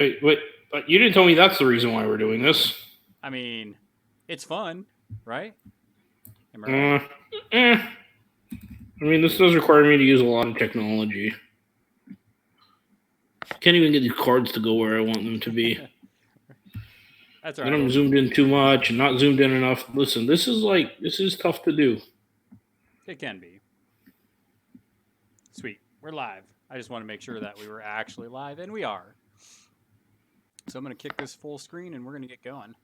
Wait. But you didn't tell me that's the reason why we're doing this. I mean, it's fun, right? Am I right? Uh, eh. I mean, this does require me to use a lot of technology. Can't even get these cards to go where I want them to be. That's all Then right. I'm zoomed in too much and not zoomed in enough. Listen, this is tough to do. It can be. Sweet. We're live. I just want to make sure that we were actually live, and we are. So I'm going to kick this full screen, and we're going to get going.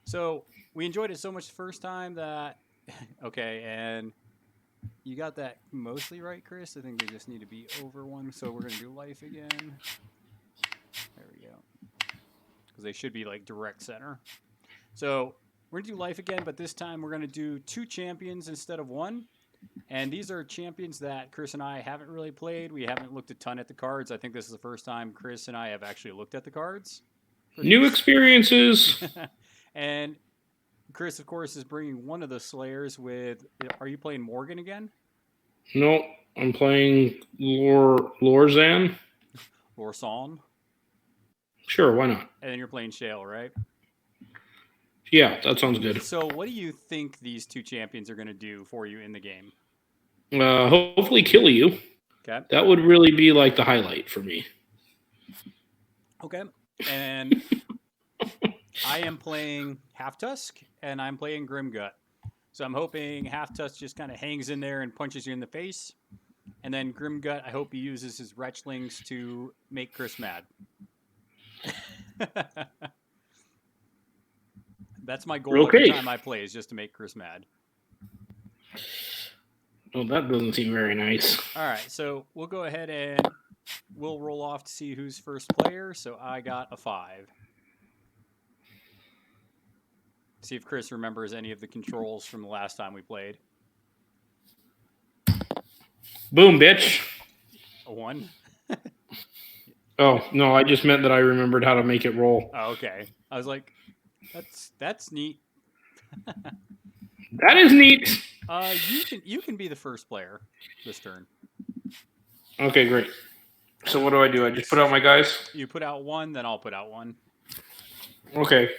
So we enjoyed it so much the first time that, okay, and you got that mostly right, Chris. I think they just need to be over one. So we're going to do life again. There we go. Because they should be like direct center. So we're going to do life again, but this time we're going to do 2 champions instead of 1. And these are champions that Chris and I haven't really played. We haven't looked a ton at the cards. I think this is the first time Chris and I have actually looked at the cards for New these. experiences. And Chris, of course, is bringing one of the Slayers with. Are you playing Morgan again? No, I'm playing Lorsann. Lorsann? Sure, why not? And then you're playing Shayle, right? Yeah, that sounds good. So, what do you think these 2 champions are going to do for you in the game? Hopefully kill you. Okay. That would really be like the highlight for me. Okay. And I am playing Halftusk, and I'm playing Grimgut. So I'm hoping Halftusk just kind of hangs in there and punches you in the face. And then Grimgut, I hope he uses his Retchlings to make Chris mad. That's my goal every time I play, is just to make Chris mad. Well, that doesn't seem very nice. All right, so we'll go ahead and we'll roll off to see who's first player. So I got a 5. See if Chris remembers any of the controls from the last time we played. Boom, bitch. A 1? Oh, no, I just meant that I remembered how to make it roll. Oh, okay. I was like, that's neat. That is neat. You can be the first player this turn. Okay, great. So what do? I just put out my guys? You put out 1, then I'll put out 1. Okay.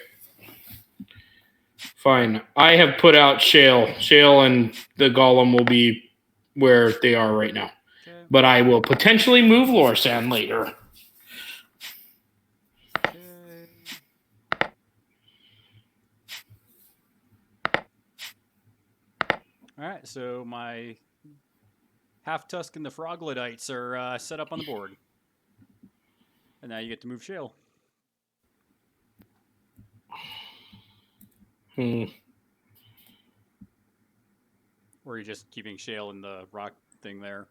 Fine. I have put out Shayle. Shayle and the Golem will be where they are right now. Okay. But I will potentially move Lorsann later. Okay. All right, so my Halftusk and the Froglodites are set up on the board. And now you get to move Shayle. Or are you just keeping Shayle in the rock thing there?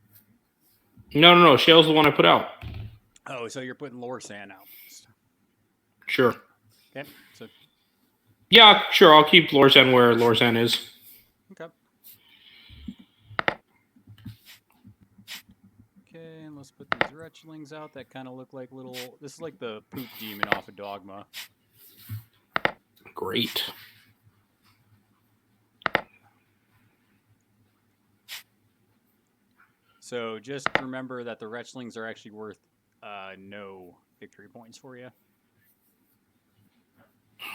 No. Shayle's the one I put out. Oh, so you're putting Lorsann out. Sure. Okay. So. Yeah, sure. I'll keep Lorsann where Lorsann is. Okay. Okay, and let's put these Retchlings out that kind of look like little. This is like the poop demon off of Dogma. Great. So just remember that the Retchlings are actually worth no victory points for you.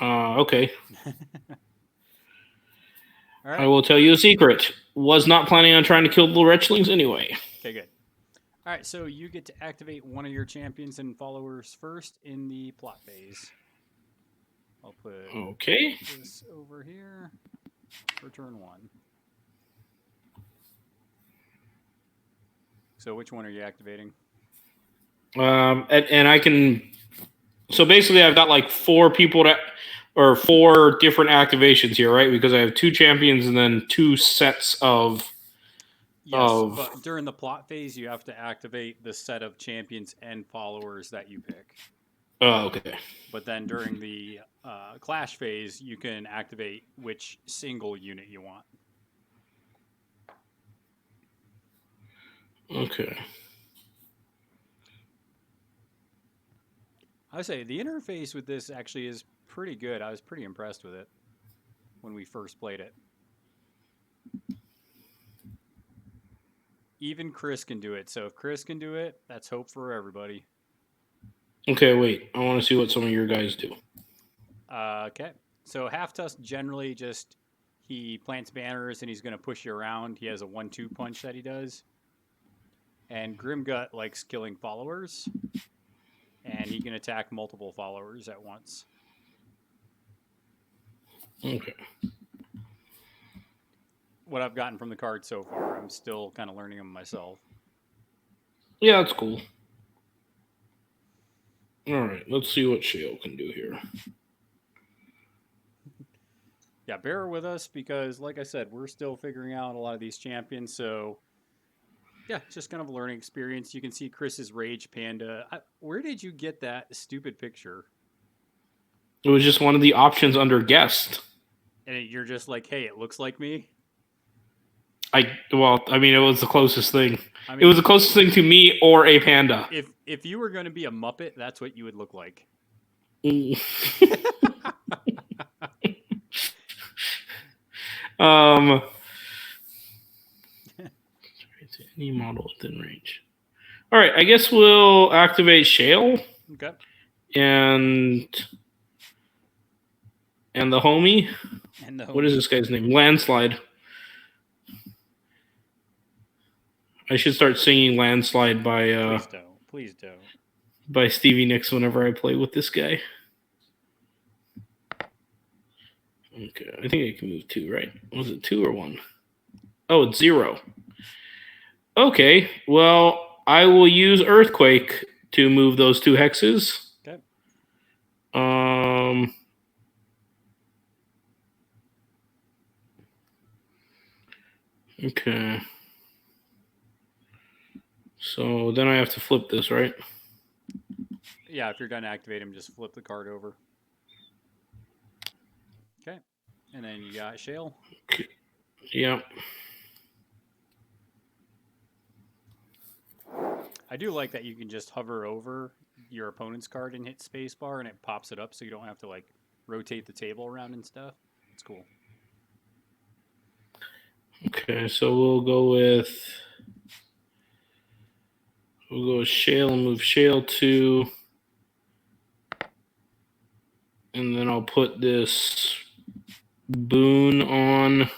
Okay. All right. I will tell you a secret. Was not planning on trying to kill the Retchlings anyway. Okay, good. All right, so you get to activate one of your champions and followers first in the plot phase. I'll put this over here for turn 1. So which one are you activating? And I can. So basically, I've got like 4 people or 4 different activations here, right? Because I have 2 champions and then 2 sets of. Yes, but during the plot phase, you have to activate the set of champions and followers that you pick. Oh, okay. But then during the clash phase, you can activate which single unit you want. Okay. I would say the interface with this actually is pretty good. I was pretty impressed with it when we first played it. Even Chris can do it. So if Chris can do it, that's hope for everybody. Okay, wait. I want to see what some of your guys do. Okay. So Halftusk generally just he plants banners and he's going to push you around. He has a 1-2 punch that he does. And Grimgut likes killing followers, and he can attack multiple followers at once. Okay. What I've gotten from the card so far, I'm still kind of learning them myself. Yeah, that's cool. All right, let's see what Shayle can do here. Yeah, bear with us because, like I said, we're still figuring out a lot of these champions. So, yeah, it's just kind of a learning experience. You can see Chris's Rage Panda. Where did you get that stupid picture? It was just one of the options under guest. And you're just like, hey, it looks like me. It was the closest thing. It was the closest thing to me or a panda. If you were going to be a Muppet, that's what you would look like. Any model within range. All right, I guess we'll activate Shayle. Okay. And the homie. What is this guy's name? Landslide. I should start singing Landslide by Please don't. By Stevie Nicks whenever I play with this guy. Okay, I think I can move 2, right? Was it 2 or 1? Oh, it's 0. Okay, well, I will use Earthquake to move those 2 hexes. Okay. Okay. So then I have to flip this, right? Yeah, if you're done activate him, just flip the card over. Okay. And then you got Shayle. Okay. Yep. I do like that you can just hover over your opponent's card and hit spacebar and it pops it up so you don't have to like rotate the table around and stuff. It's cool. Okay, so we'll go with Shayle and move Shayle 2. And then I'll put this boon on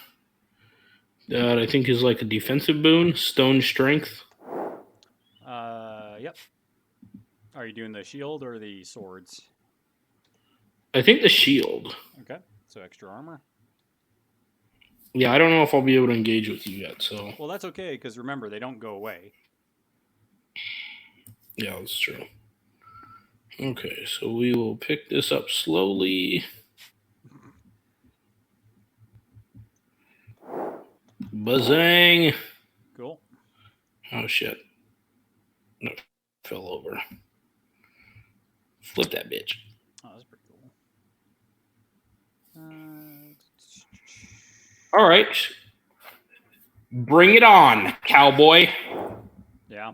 that I think is like a defensive boon, Stone Strength. Yep. Are you doing the shield or the swords? I think the shield. Okay, so extra armor. Yeah, I don't know if I'll be able to engage with you yet, so... Well, that's okay, because remember, they don't go away. Yeah, that's true. Okay, so we will pick this up slowly. Buzzang! Cool. Oh, shit. No, fell over. Flip that bitch. Oh, that's pretty cool. All right. Bring it on, cowboy. Yeah.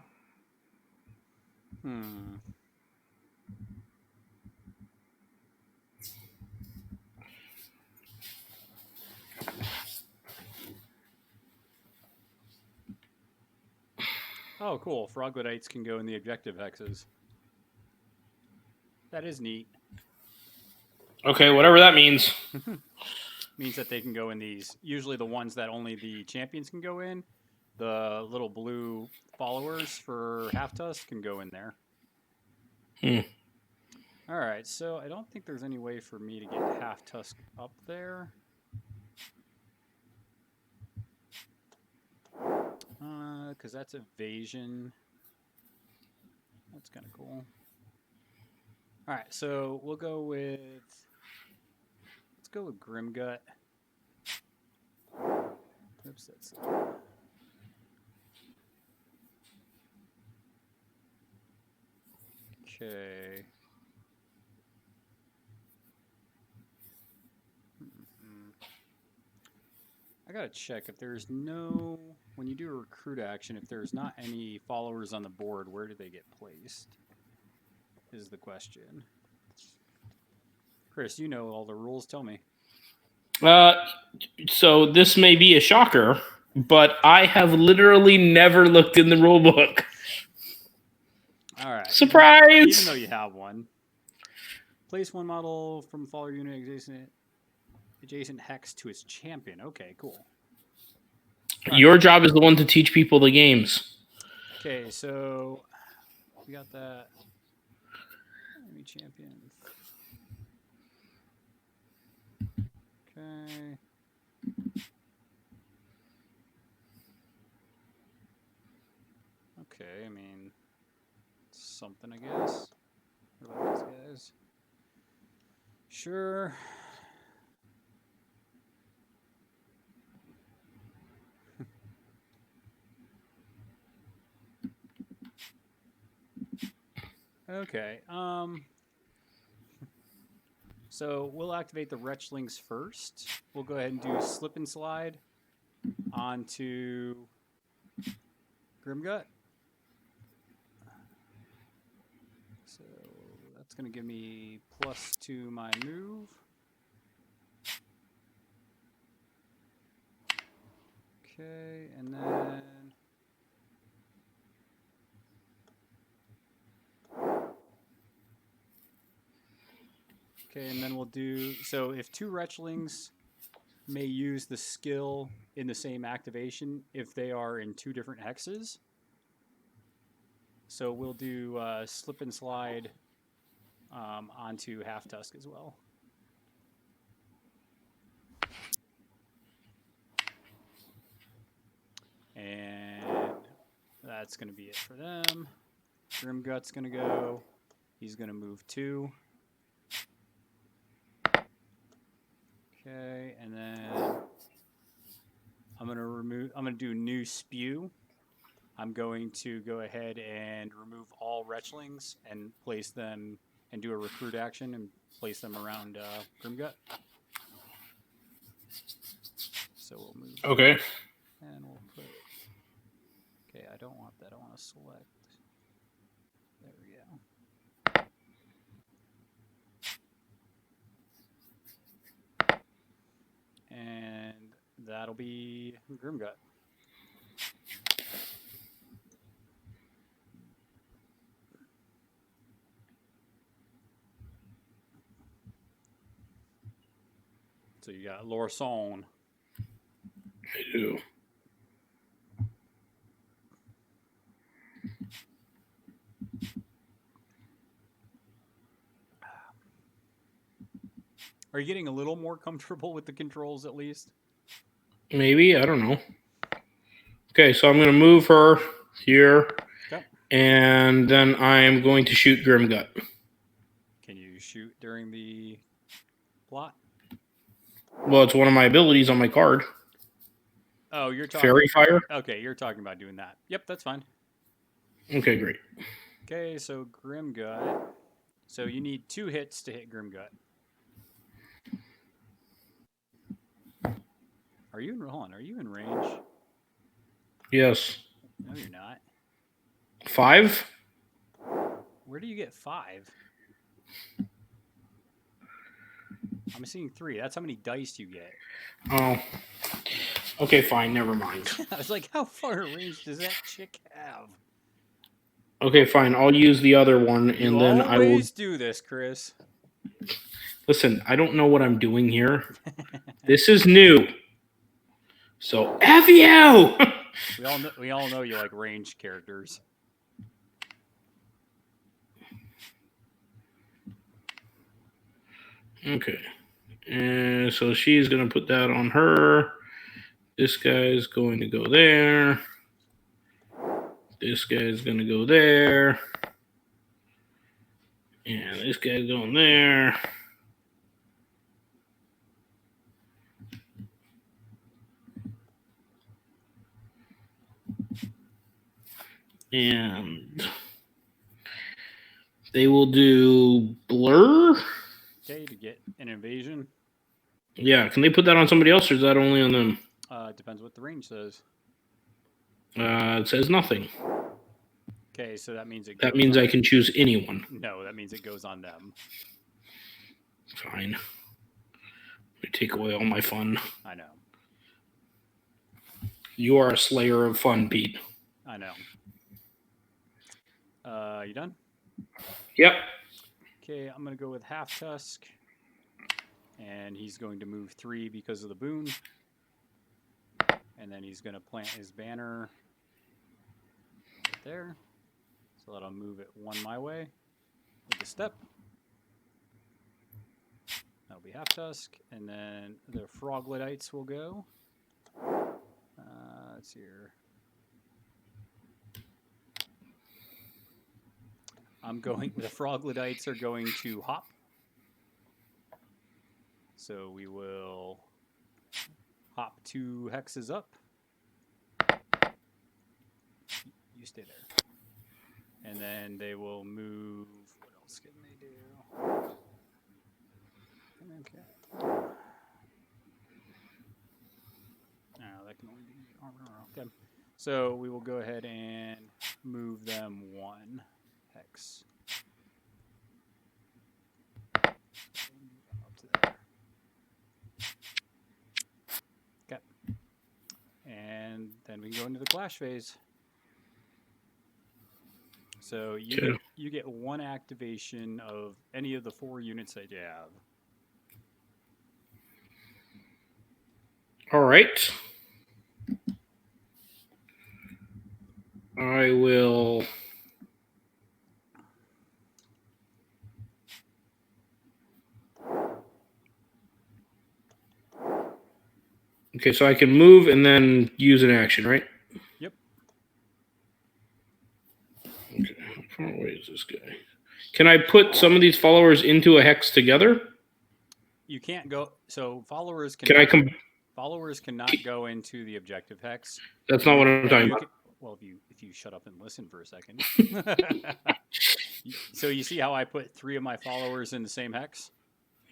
Oh, cool. Froglodytes can go in the objective hexes. That is neat. Okay, whatever that means. Means that they can go in these. Usually the ones that only the champions can go in. The little blue followers for Halftusk can go in there. All right, so I don't think there's any way for me to get Halftusk up there. Because that's evasion. That's kind of cool. All right, so we'll go with... Let's go with Grimgut. Oops, that's... Okay. I gotta check if there's no... When you do a recruit action, if there's not any followers on the board, where do they get placed? Is the question. Chris, you know all the rules. Tell me. So this may be a shocker, but I have literally never looked in the rule book. All right. Surprise! Even though you have one. Place one model from follower unit adjacent hex to its champion. Okay, cool. Your job is the one to teach people the games. Okay, so we got that. Enemy champion. Okay. Okay, I mean, something, I guess. What about these guys? Sure. Okay. So we'll activate the Retchlings first. We'll go ahead and do Slip and Slide onto Grimgut. So that's going to give me +2 my move. Okay, and then we'll do, so if 2 Retchlings may use the skill in the same activation if they are in 2 different hexes. So we'll do Slip and Slide onto Halftusk as well. And that's going to be it for them. Grimgut's going to go. He's going to move 2. Okay, and then I'm going to do New Spew. I'm going to go ahead and remove all Retchlings and place them and do a recruit action and place them around Grimgut. So we'll move. Okay. And we'll put. Okay, I don't want that. I want to select. There we go. And that'll be Grimgut. So you got Lorsann. I do. Are you getting a little more comfortable with the controls at least? Maybe, I don't know. Okay, so I'm going to move her here. Okay. And then I'm going to shoot Grimgut. Can you shoot during the plot? Well, it's one of my abilities on my card. Oh, you're talking Fairy Fire? Okay, you're talking about doing that. Yep, that's fine. Okay, great. Okay, so Grimgut. So you need 2 hits to hit Grimgut. Are you in range? Yes. No, you're not. 5? Where do you get 5? I'm seeing 3. That's how many dice you get. Oh. Okay, fine. Never mind. I was like, how far range does that chick have? Okay, fine. I'll use the other one, and then I will do this, Chris. Listen, I don't know what I'm doing here. This is new. So F you! we all know you like range characters. Okay. And so she's going to put that on her. This guy's going to go there. This guy's going to go there. And this guy's going there. And they will do Blur. Okay, to get an invasion. Yeah, can they put that on somebody else, or is that only on them? Depends what the range says. It says nothing. Okay, so that means That means I can choose anyone. No, that means it goes on them. Fine. We take away all my fun. I know. You are a slayer of fun, Pete. I know. You done? Yep. Okay, I'm going to go with Halftusk. And he's going to move 3 because of the boon. And then he's going to plant his banner right there. So that'll move it 1 my way with the step. That'll be Halftusk. And then the Frogletites will go. Let's see here. The Frogletites are going to hop. So we will hop 2 hexes up. You stay there. And then they will move. What else can they do? Okay. Oh, that can only be armor. Okay. So we will go ahead and move them 1 hex. Up to there. Okay. And then we can go into the clash phase. So you get 1 activation of any of the 4 units that you have. All right. I will. Okay, so I can move and then use an action, right? Yep. Okay, how far away is this guy? Can I put some of these followers into a hex together? You can't go. So followers Can I come? Followers cannot go into the objective hex. That's not what I'm talking about. Well, if you shut up and listen for a second. So you see how I put 3 of my followers in the same hex?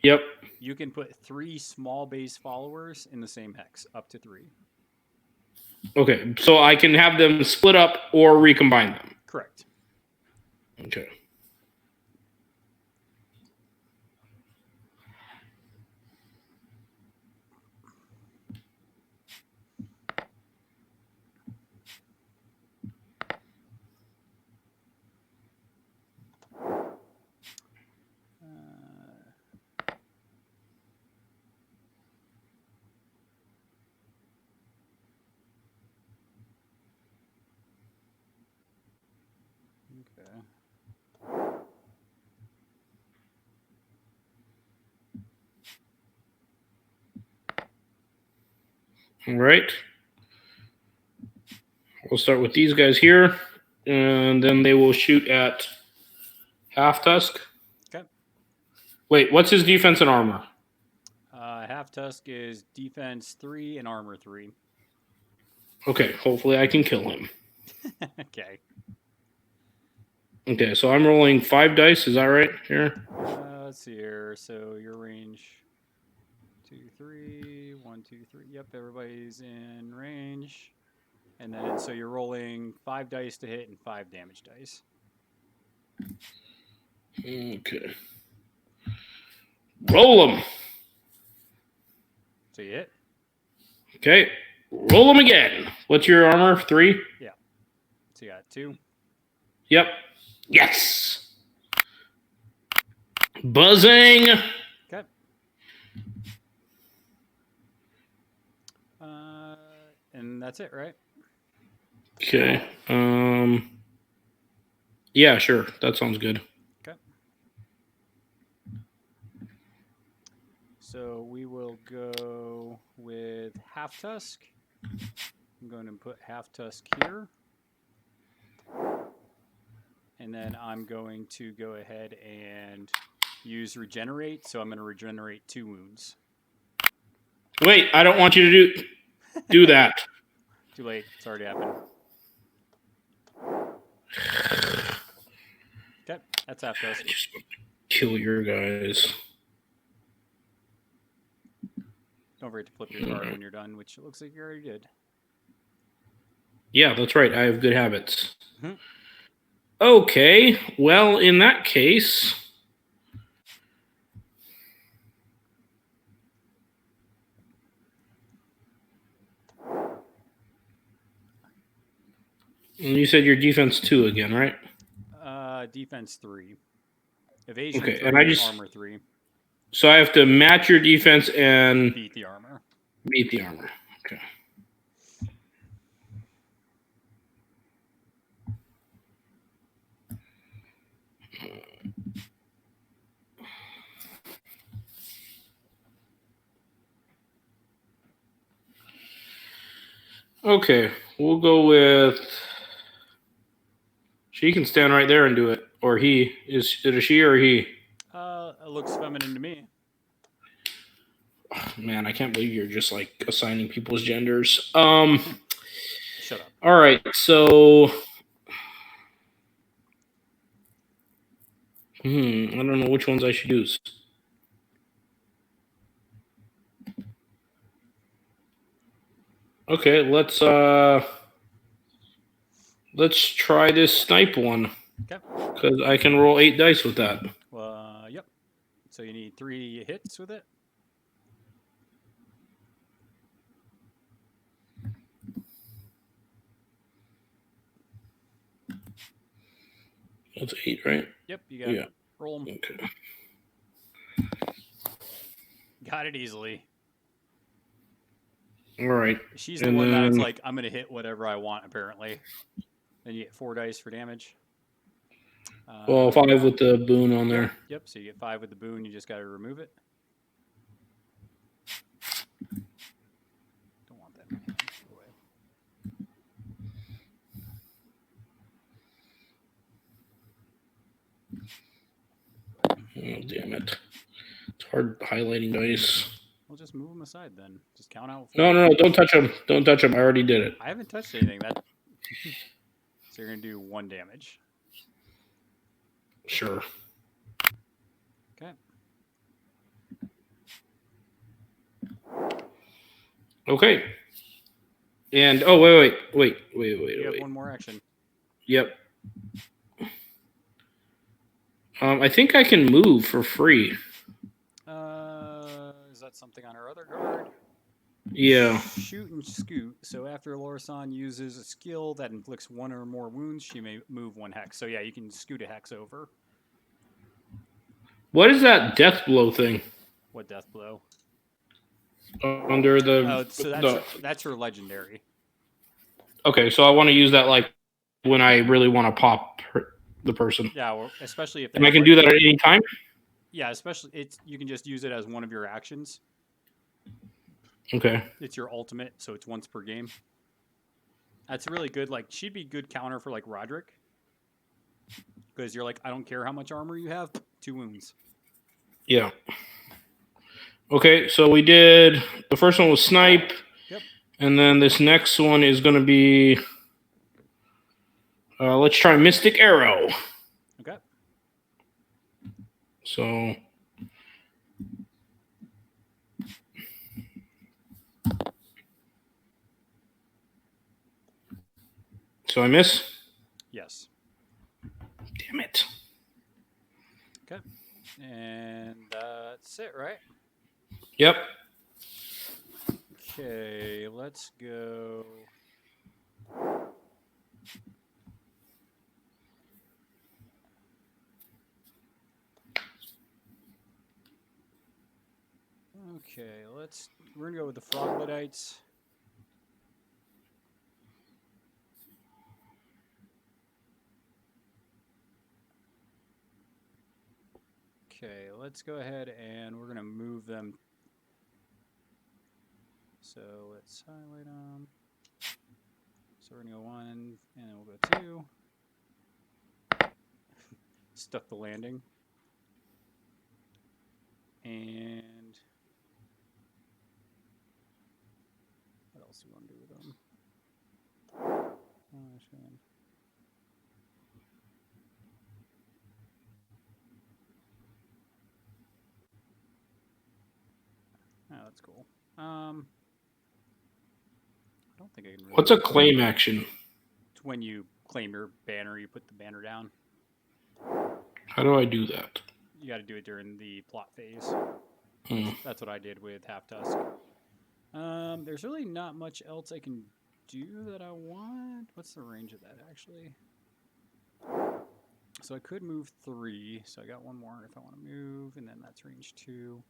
Yep. You can put 3 small base followers in the same hex, up to 3. Okay, so I can have them split up or recombine them. Correct. Okay. Okay. All right. We'll start with these guys here, and then they will shoot at Halftusk. Okay. Wait, what's his defense and armor? Halftusk is defense 3 and armor 3. Okay, hopefully I can kill him. Okay. Okay, so I'm rolling 5 dice. Is that right here? Let's see here. So your range 2, 3, 1, 2, 3. Yep, everybody's in range. And then so you're rolling 5 dice to hit and 5 damage dice. Okay. Roll them. So you hit. Okay. Roll them again. What's your armor? 3? Yeah. So you got 2. Yep. Yes. Buzzing. Okay. And that's it, right? Okay. Yeah, sure. That sounds good. Okay. So we will go with Halftusk. I'm going to put Halftusk here. And then I'm going to go ahead and use Regenerate. So I'm going to regenerate 2 wounds. Wait, I don't want you to do that. Too late. It's already happened. Okay, that's Halftusk. I just want to kill your guys. Don't forget to flip your card when you're done, which it looks like you already did. Yeah, that's right. I have good habits. Mm-hmm. Okay, well, in that case... And you said your defense 2 again, right? defense 3, evasion Okay, 3, and I just armor 3. so I have to match your defense and Beat the armor. beat the armor. Okay. Okay, we'll go with. She can stand right there and do it, or he is it a she or a he? It looks feminine to me. Man, I can't believe you're just like assigning people's genders. Shut up. All right, so. I don't know which ones I should use. Okay, let's try this snipe one. Okay. Because I can roll 8 dice with that. Yep. So you need 3 hits with it. That's 8, right? Yep, you got it. Roll them. Okay. Got it easily. All right. She's the one that's like, I'm going to hit whatever I want, apparently. Then you get 4 dice for damage. 5 with the boon on there. Yep, so you get 5 with the boon. You just got to remove it. Don't want that in my hand. Go Oh, away. damn it. It's hard highlighting dice. Well, just move them aside then. Just count out. No, don't touch them. Don't touch them. I already did it. I haven't touched anything. So you're going to do 1 damage. Sure. Okay. Okay. And, oh, wait. You have 1 more action. Yep. I think I can move for free. Is that something on her other guard? Yeah. Shoot and scoot. So after Lorsann uses a skill that inflicts 1 or more wounds, she may move 1 hex. So yeah, you can scoot a hex over. What is that death blow thing? What death blow? Under the. So that's her legendary. Okay, so I want to use that like when I really want to pop the person. Yeah, well, especially if. And I can do that at any time. Yeah, especially you can just use it as one of your actions. Okay. It's your ultimate, so it's once per game. That's really good. Like, she'd be good counter for like Roderick, because you're like, I don't care how much armor you have, 2 wounds. Yeah. Okay, so we did the first one was snipe. Yep. And then this next one is going to be. Let's try Mystic Arrow. Okay. So. So I miss? Yes. Damn it. Okay. And that's it, right? Yep. Okay, let's go. Okay, we're gonna go with the Froglotites. Okay, let's go ahead and we're gonna move them. So let's highlight them. So we're gonna go 1, and then we'll go 2. Stuck the landing. And what else do we want to do with them? Oh, that's cool. I don't think I can really. What's a claim action? It's when you claim your banner, you put the banner down. How do I do that? You got to do it during the plot phase. That's what I did with Halftusk. There's really not much else I can do that I want. What's the range of that, actually? So I could move 3. So I got 1 more if I want to move, and then that's range 2.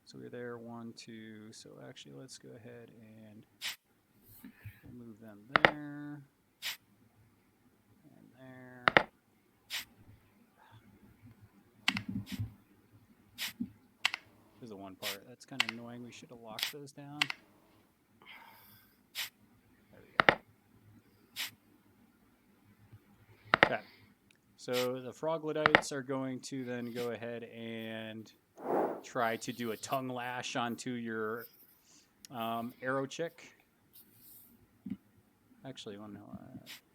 So we're there, 1, 2. So actually, let's go ahead and we'll move them there and there. This is the one part that's kind of annoying. We should have locked those down. There we go. Okay. So the Froglodites are going to then go ahead and try to do a tongue lash onto your arrow chick. Actually, well, no,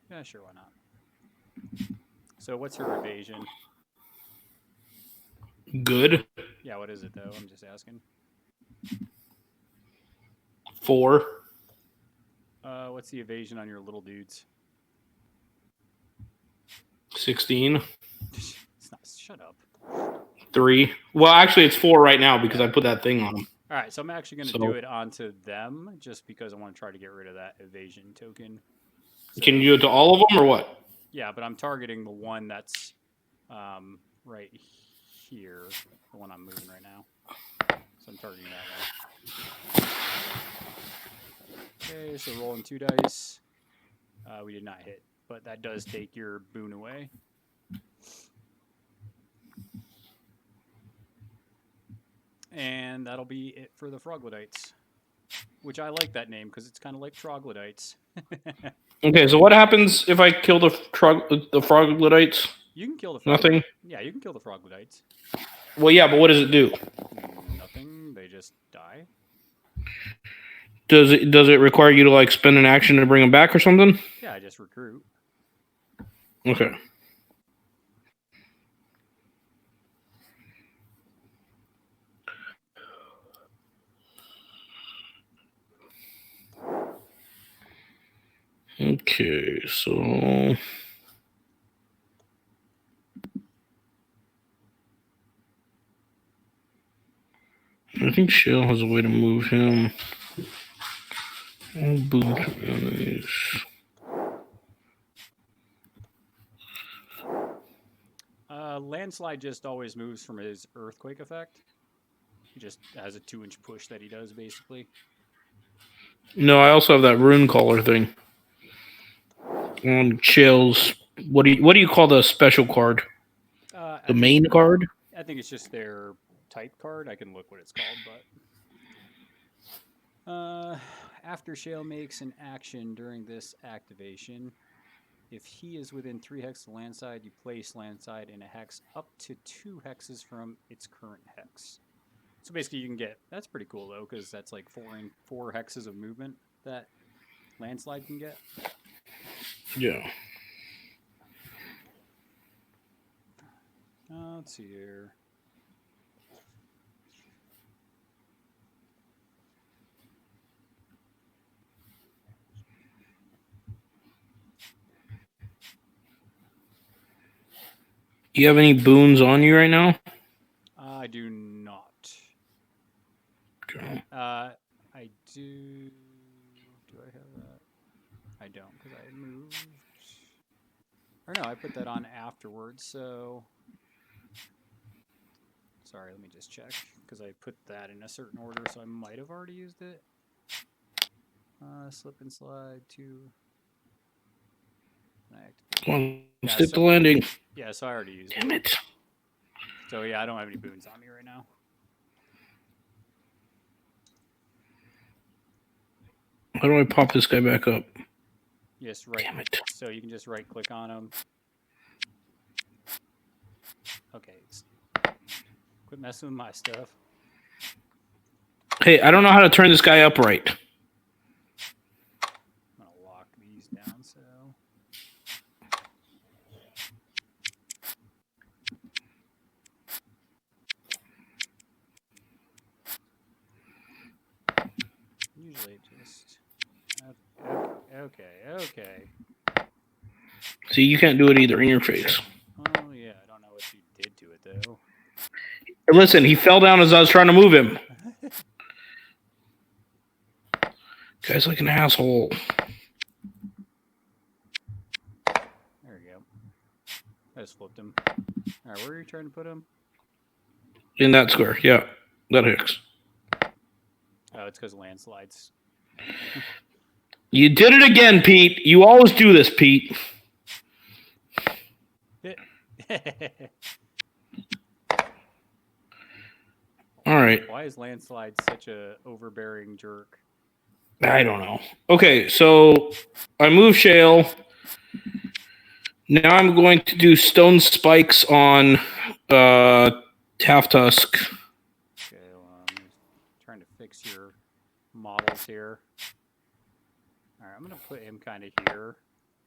yeah, sure, why not? So what's your evasion? Good. Yeah, what is it though? I'm just asking. 4. What's the evasion on your little dudes? 16. It's not. Shut up. 3. Well, actually, it's 4 right now because I put that thing on them. All right, so I'm actually going to do it onto them just because I want to try to get rid of that evasion token. So, can you do it to all of them or what? Yeah, but I'm targeting the one that's right here, the one I'm moving right now. So I'm targeting that one. Okay, so rolling 2 dice. We did not hit, but that does take your boon away. And that'll be it for the Froglodites, which I like that name because it's kind of like troglodytes. Okay, so what happens if I kill the Froglodites? You can kill the Nothing? Yeah, you can kill the Froglodites. Well, yeah, but what does it do? Nothing. They just die. Does it require you to like spend an action to bring them back or something? Yeah, I just recruit. Okay. Okay, so I think Shayle has a way to move him. I'll boot these. Landslide just always moves from his earthquake effect. He just has a 2-inch push that he does basically. No, I also have that rune caller thing. On Shayle's, what do you call the special card? The main card? I think it's just their type card. I can look what it's called, but after Shayle makes an action during this activation, if he is within 3 hexes of landside, you place landside in a hex up to 2 hexes from its current hex. So basically, you can get, that's pretty cool though, because that's like 4 hexes of movement that landslide can get. Yeah. Let's see here. Do you have any boons on you right now? I do not. Okay. I do. Do I have that? I don't, because I moved. Or no, I put that on afterwards. So sorry, let me just check because I put that in a certain order, so I might have already used it. Slip and slide to. Come on, stick the landing. Yeah, so I already used it. Damn it. So yeah, I don't have any boons on me right now. How do I pop this guy back up? Yes, right. Damn it. So you can just right click on him. Okay. Quit messing with my stuff. Hey, I don't know how to turn this guy up right. I'm going to lock these down, so. Usually just. Okay. See, you can't do it either in your face. Oh, yeah. I don't know what you did to it, though. Listen, he fell down as I was trying to move him. Guy's like an asshole. There we go. I just flipped moved him. All right, where are you trying to put him? In that square. Yeah, that hits. Oh, it's because landslides. You did it again, Pete. You always do this, Pete. All right. Why is landslide such a overbearing jerk? I don't know. Okay, so I move Shayle. Now I'm going to do stone spikes on Halftusk. Okay, well, I'm trying to fix your models here. All right, I'm going to put him kind of here.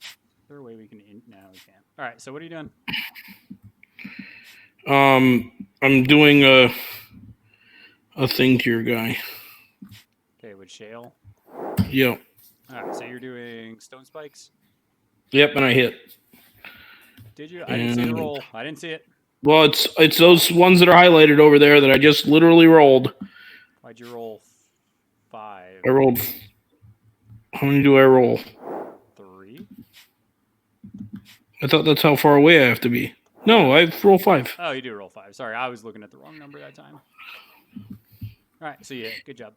Is there a way we can... No, we can't. All right, so what are you doing? I'm doing a thing to your guy. Okay, with Shayle. Yep. All right, so you're doing stone spikes? Yep, and I hit. Did you? I didn't see the roll. I didn't see it. Well, it's those ones that are highlighted over there that I just literally rolled. Why'd you roll 5? I rolled. How many do I roll? 3? I thought that's how far away I have to be. No, I roll 5. Oh, you do roll 5. Sorry, I was looking at the wrong number that time. All right, so yeah, good job.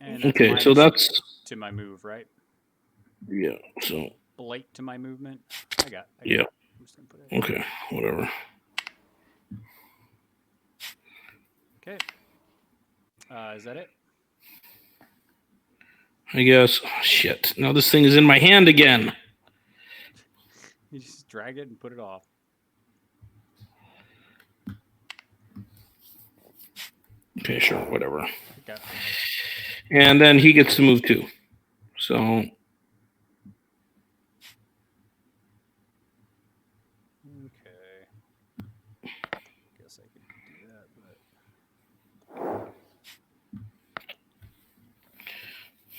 And Okay, so that's to my move, right? Yeah. So blight to my movement. I got. Yeah. I'm just gonna put it. Okay. Whatever. Okay. Is that it? I guess. Oh, shit. Now this thing is in my hand again. You just drag it and put it off. Okay, sure, whatever. Okay. And then he gets to move too. So. Okay. Guess I could do that, but.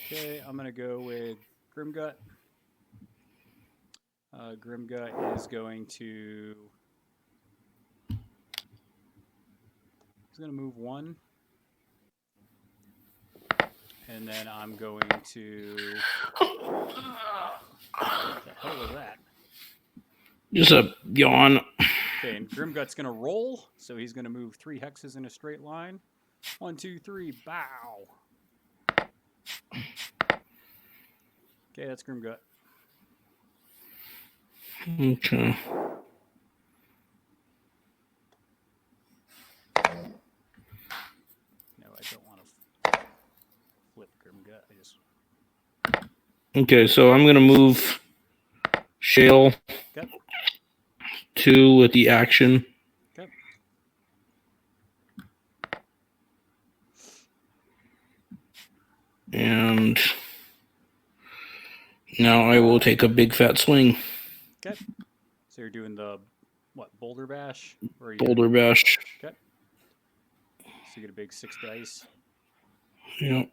Okay, I'm gonna go with Grimgut. Grimgut is going to. He's gonna move 1. And then I'm going to. What the hell was that? Just a yawn. Okay, and Grimgut's going to roll. So he's going to move 3 hexes in a straight line. 1, 2, 3, bow. Okay, that's Grimgut. Okay. No, I don't want to flip Grimgut. I just. Okay, so I'm going to move Shayle Okay. 2 with the action. Okay. And now I will take a big fat swing. Okay. So you're doing the, what, Boulder Bash? Or are you Boulder Bash. Okay. So you get a big 6 dice. Yep.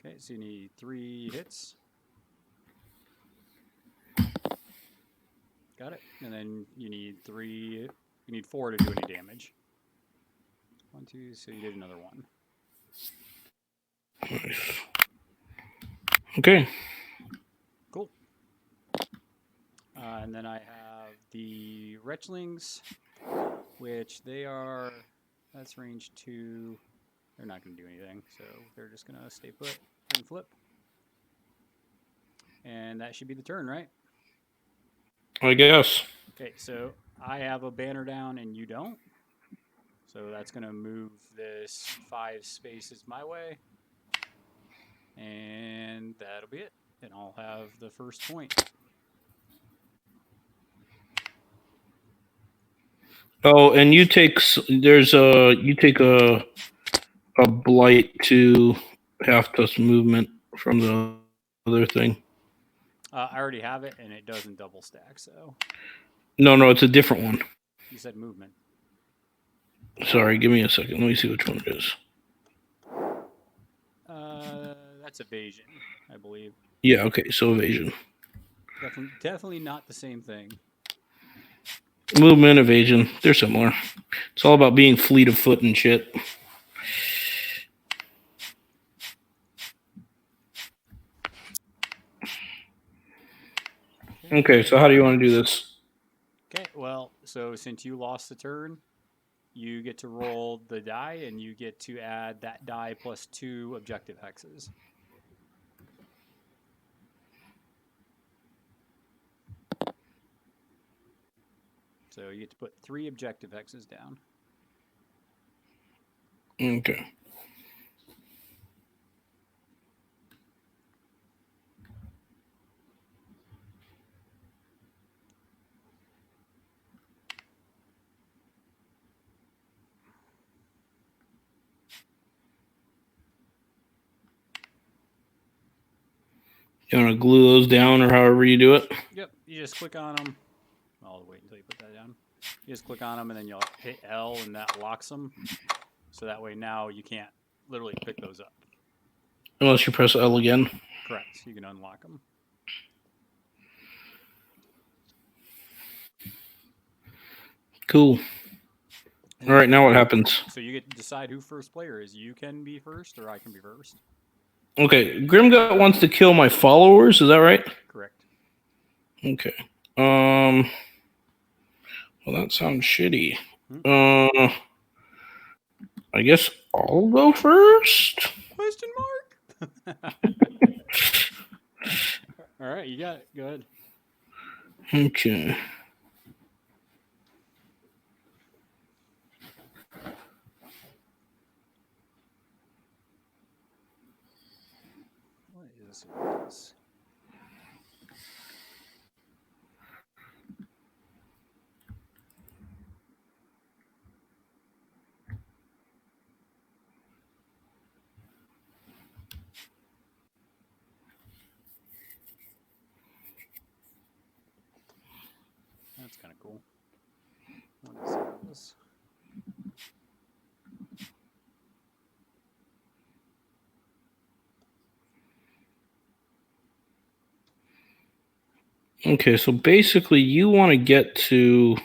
Okay, so you need 3 hits. Got it. And then you need 4 to do any damage. 1, 2, so you did another 1. Nice. Okay. Cool. And then I have the Wretchlings, which that's range 2. They're not going to do anything, so they're just going to stay put and flip. And that should be the turn, right? I guess. Okay, so I have a banner down and you don't. So that's going to move this 5 spaces my way. And that'll be it. And I'll have the first point. Oh, and you take a blight to Halftusk movement from the other thing. I already have it, and it doesn't double stack, so. No, it's a different one. You said movement. Sorry, give me a second. Let me see which one it is. That's evasion, I believe. Yeah, okay, so evasion. Definitely not the same thing. Movement, evasion, they're similar. It's all about being fleet of foot and shit. Okay, so how do you want to do this? Okay, well, so since you lost the turn, you get to roll the die, and you get to add that die plus 2 objective hexes. So you get to put 3 objective hexes down. Okay. You want to glue those down or however you do it? Yep, you just click on them. I'll wait until you put that down. You just click on them, and then you'll hit L, and that locks them. So that way now you can't literally pick those up. Unless you press L again. Correct. You can unlock them. Cool. All right, now what happens? So you get to decide who first player is. You can be first, or I can be first. Okay, Grimgut wants to kill my followers. Is that right? Correct. Okay. Well, that sounds shitty. I guess I'll go first. Question mark. All right, you got it. Go ahead. Okay. What is this? That's kind of cool. What is this? Okay, so basically you want to get to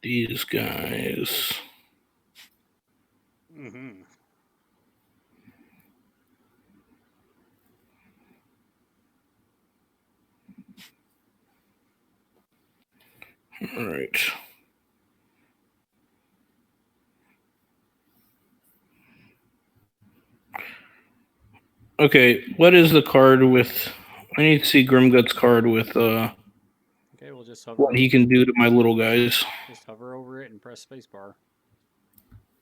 these guys. Mm-hmm. All right. Okay, what is the card with... I need to see Grimgut's card with Okay, we'll just hover what he can do to my little guys. Just hover over it and press spacebar.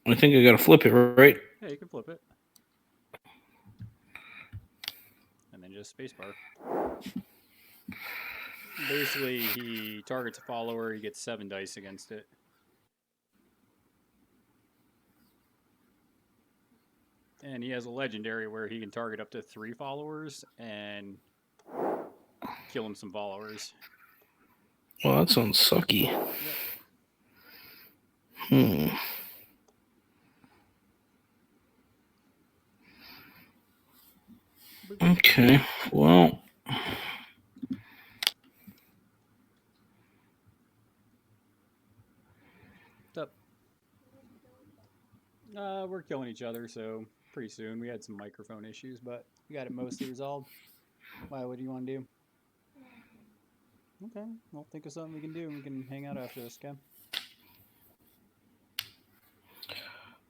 I think I gotta flip it, right? Yeah, you can flip it. And then just spacebar. Basically, he targets a follower, he gets 7 dice against it. And he has a legendary where he can target up to 3 followers and kill him some followers. Well, that sounds sucky. Yep. Okay, well... What's up? We're killing each other, so pretty soon. We had some microphone issues, but we got it mostly resolved. Why, what do you want to do? Okay, well, think of something we can do, and we can hang out after this, okay?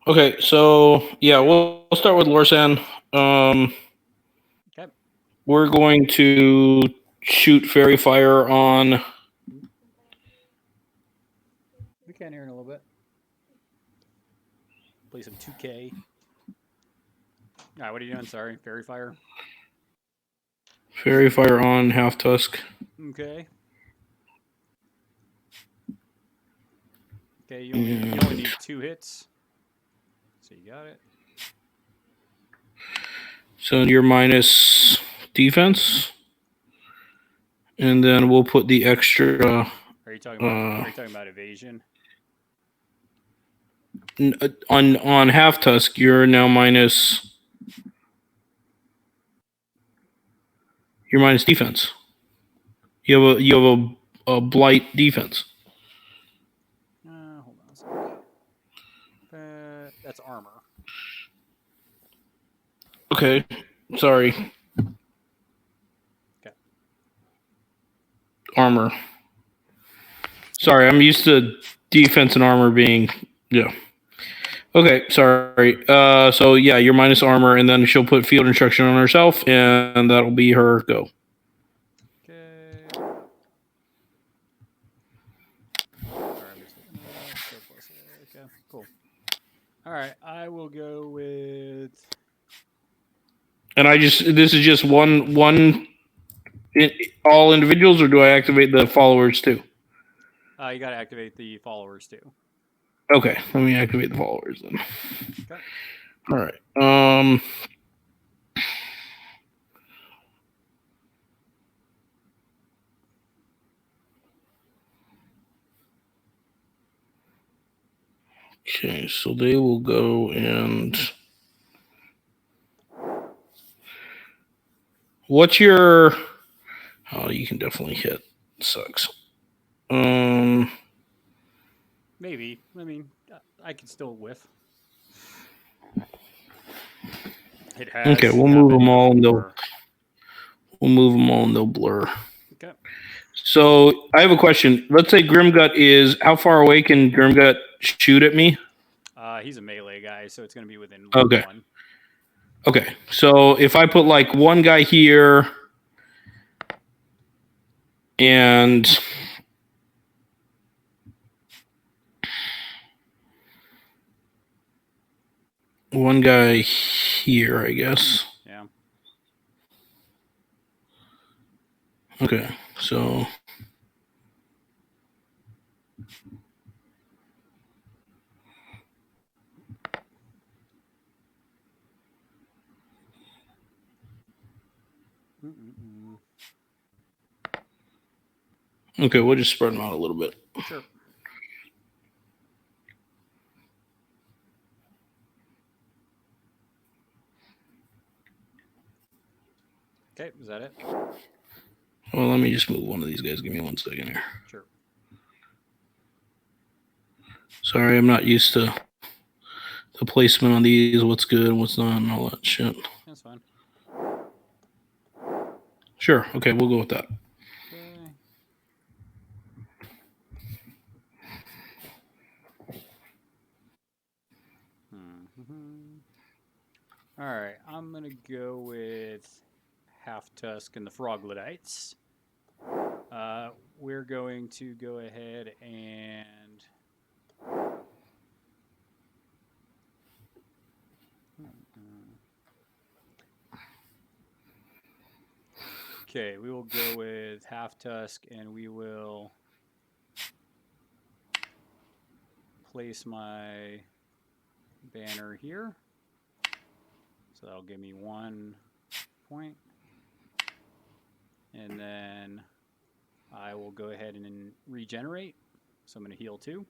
Okay, so yeah, we'll start with Lorsann. Okay. We're going to shoot fairy fire on... We can hear in a little bit. Play some 2K. All right, what are you doing? Sorry, fairy fire. Fairy fire on Halftusk. Okay. Okay, you only need 2 hits. So you got it. So you're minus defense. And then we'll put the extra... Are you talking about evasion? On Halftusk, you're now minus... You're minus defense. You have a blight defense. Hold on a sec. That's armor. Okay, sorry. Okay. armor. Sorry, I'm used to defense and armor being Okay, sorry. So yeah, you're minus armor, and then she'll put field instruction on herself, and that'll be her go. Okay. Sorry, I'm just looking it up. So plus, okay, cool. All right, I will go with. And this is just one all individuals, or do I activate the followers too? You got to activate the followers too. Okay, let me activate the followers then. Okay. All right. Okay, so they will go and. What's your? Oh, you can definitely hit. Sucks. Maybe. I mean, I can still whiff. It has Okay, we'll move happened them all, before. and they'll blur. Okay. So I have a question. Let's say Grimgut is how far away can Grimgut shoot at me? He's a melee guy, so it's going to be within Okay. 1. Okay. So if I put like one guy here and one guy here, I guess. Yeah. Okay. So okay, we'll just spread them out a little bit. Sure. Okay, is that it? Well, let me just move one of these guys. Give me 1 second here. Sure. Sorry, I'm not used to the placement on these, what's good, what's not, and all that shit. That's fine. Sure. Okay, we'll go with that. Okay. All right, I'm going to go with Halftusk and the Froglodites. We're going to go ahead and okay, we will go with Halftusk, and we will place my banner here. So that'll give me 1 point. And then I will go ahead and regenerate. So I'm going to heal 2.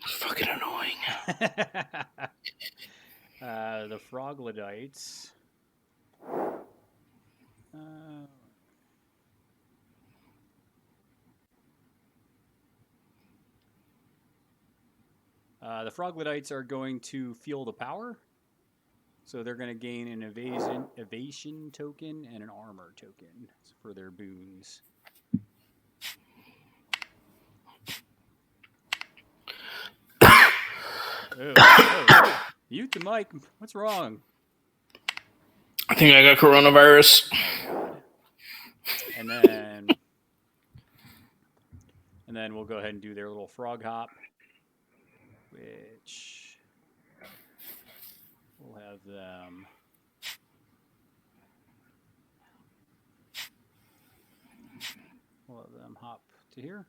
It's fucking annoying. The Froglodites. The Froglodites are going to feel the power. So they're going to gain an evasion token and an armor token for their boons. Oh. Mute the mic. What's wrong? I think I got coronavirus. Oh, God. And then we'll go ahead and do their little frog hop, which we'll have them hop to here.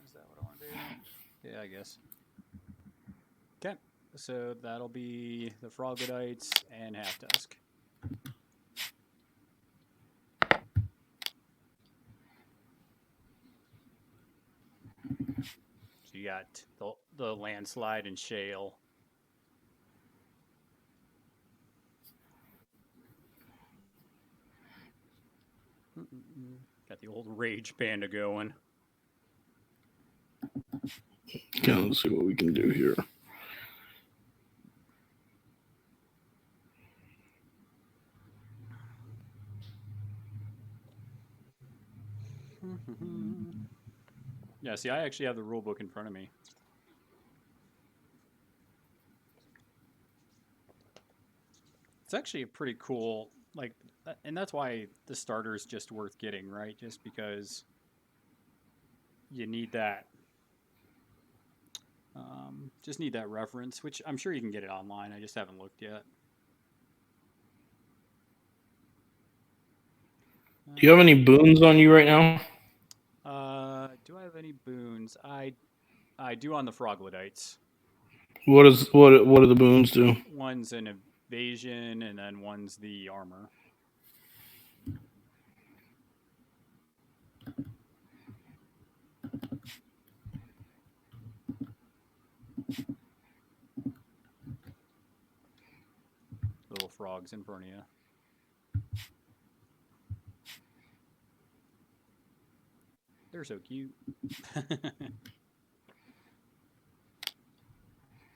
Is that what I want to do? Yeah, I guess. Okay, so that'll be the Froglodites and Halftusk. So you got the landslide and Shayle. Got the old Rage Panda going. Okay, let's see what we can do here. Yeah, see, I actually have the rule book in front of me. It's actually a pretty cool, like, and that's why the starter is just worth getting, right? Just because you need that, just need that reference, which I'm sure you can get it online. I just haven't looked yet. Do you have any boons on you right now? Do I have any boons? I do on the Froglodytes. What do the boons do? One's an evasion, and then one's the armor. Little frogs in front of you. They're so cute. I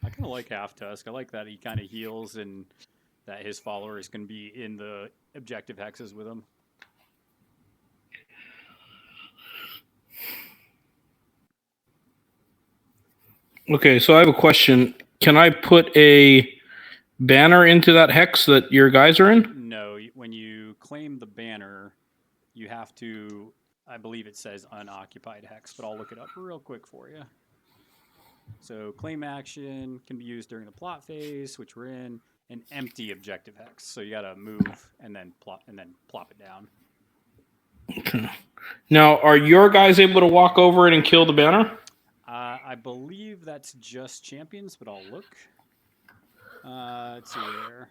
kind of like Halftusk. I like that he kind of heals and that his followers can be in the objective hexes with him. Okay, so I have a question. Can I put a banner into that hex that your guys are in? No, when you claim the banner, you have to, I believe it says unoccupied hex, but I'll look it up real quick for you. So claim action can be used during the plot phase, which we're in, an empty objective hex. So you got to move and then plop it down. Okay. Now, are your guys able to walk over it and kill the banner? I believe that's just champions, but I'll look. Let's see there.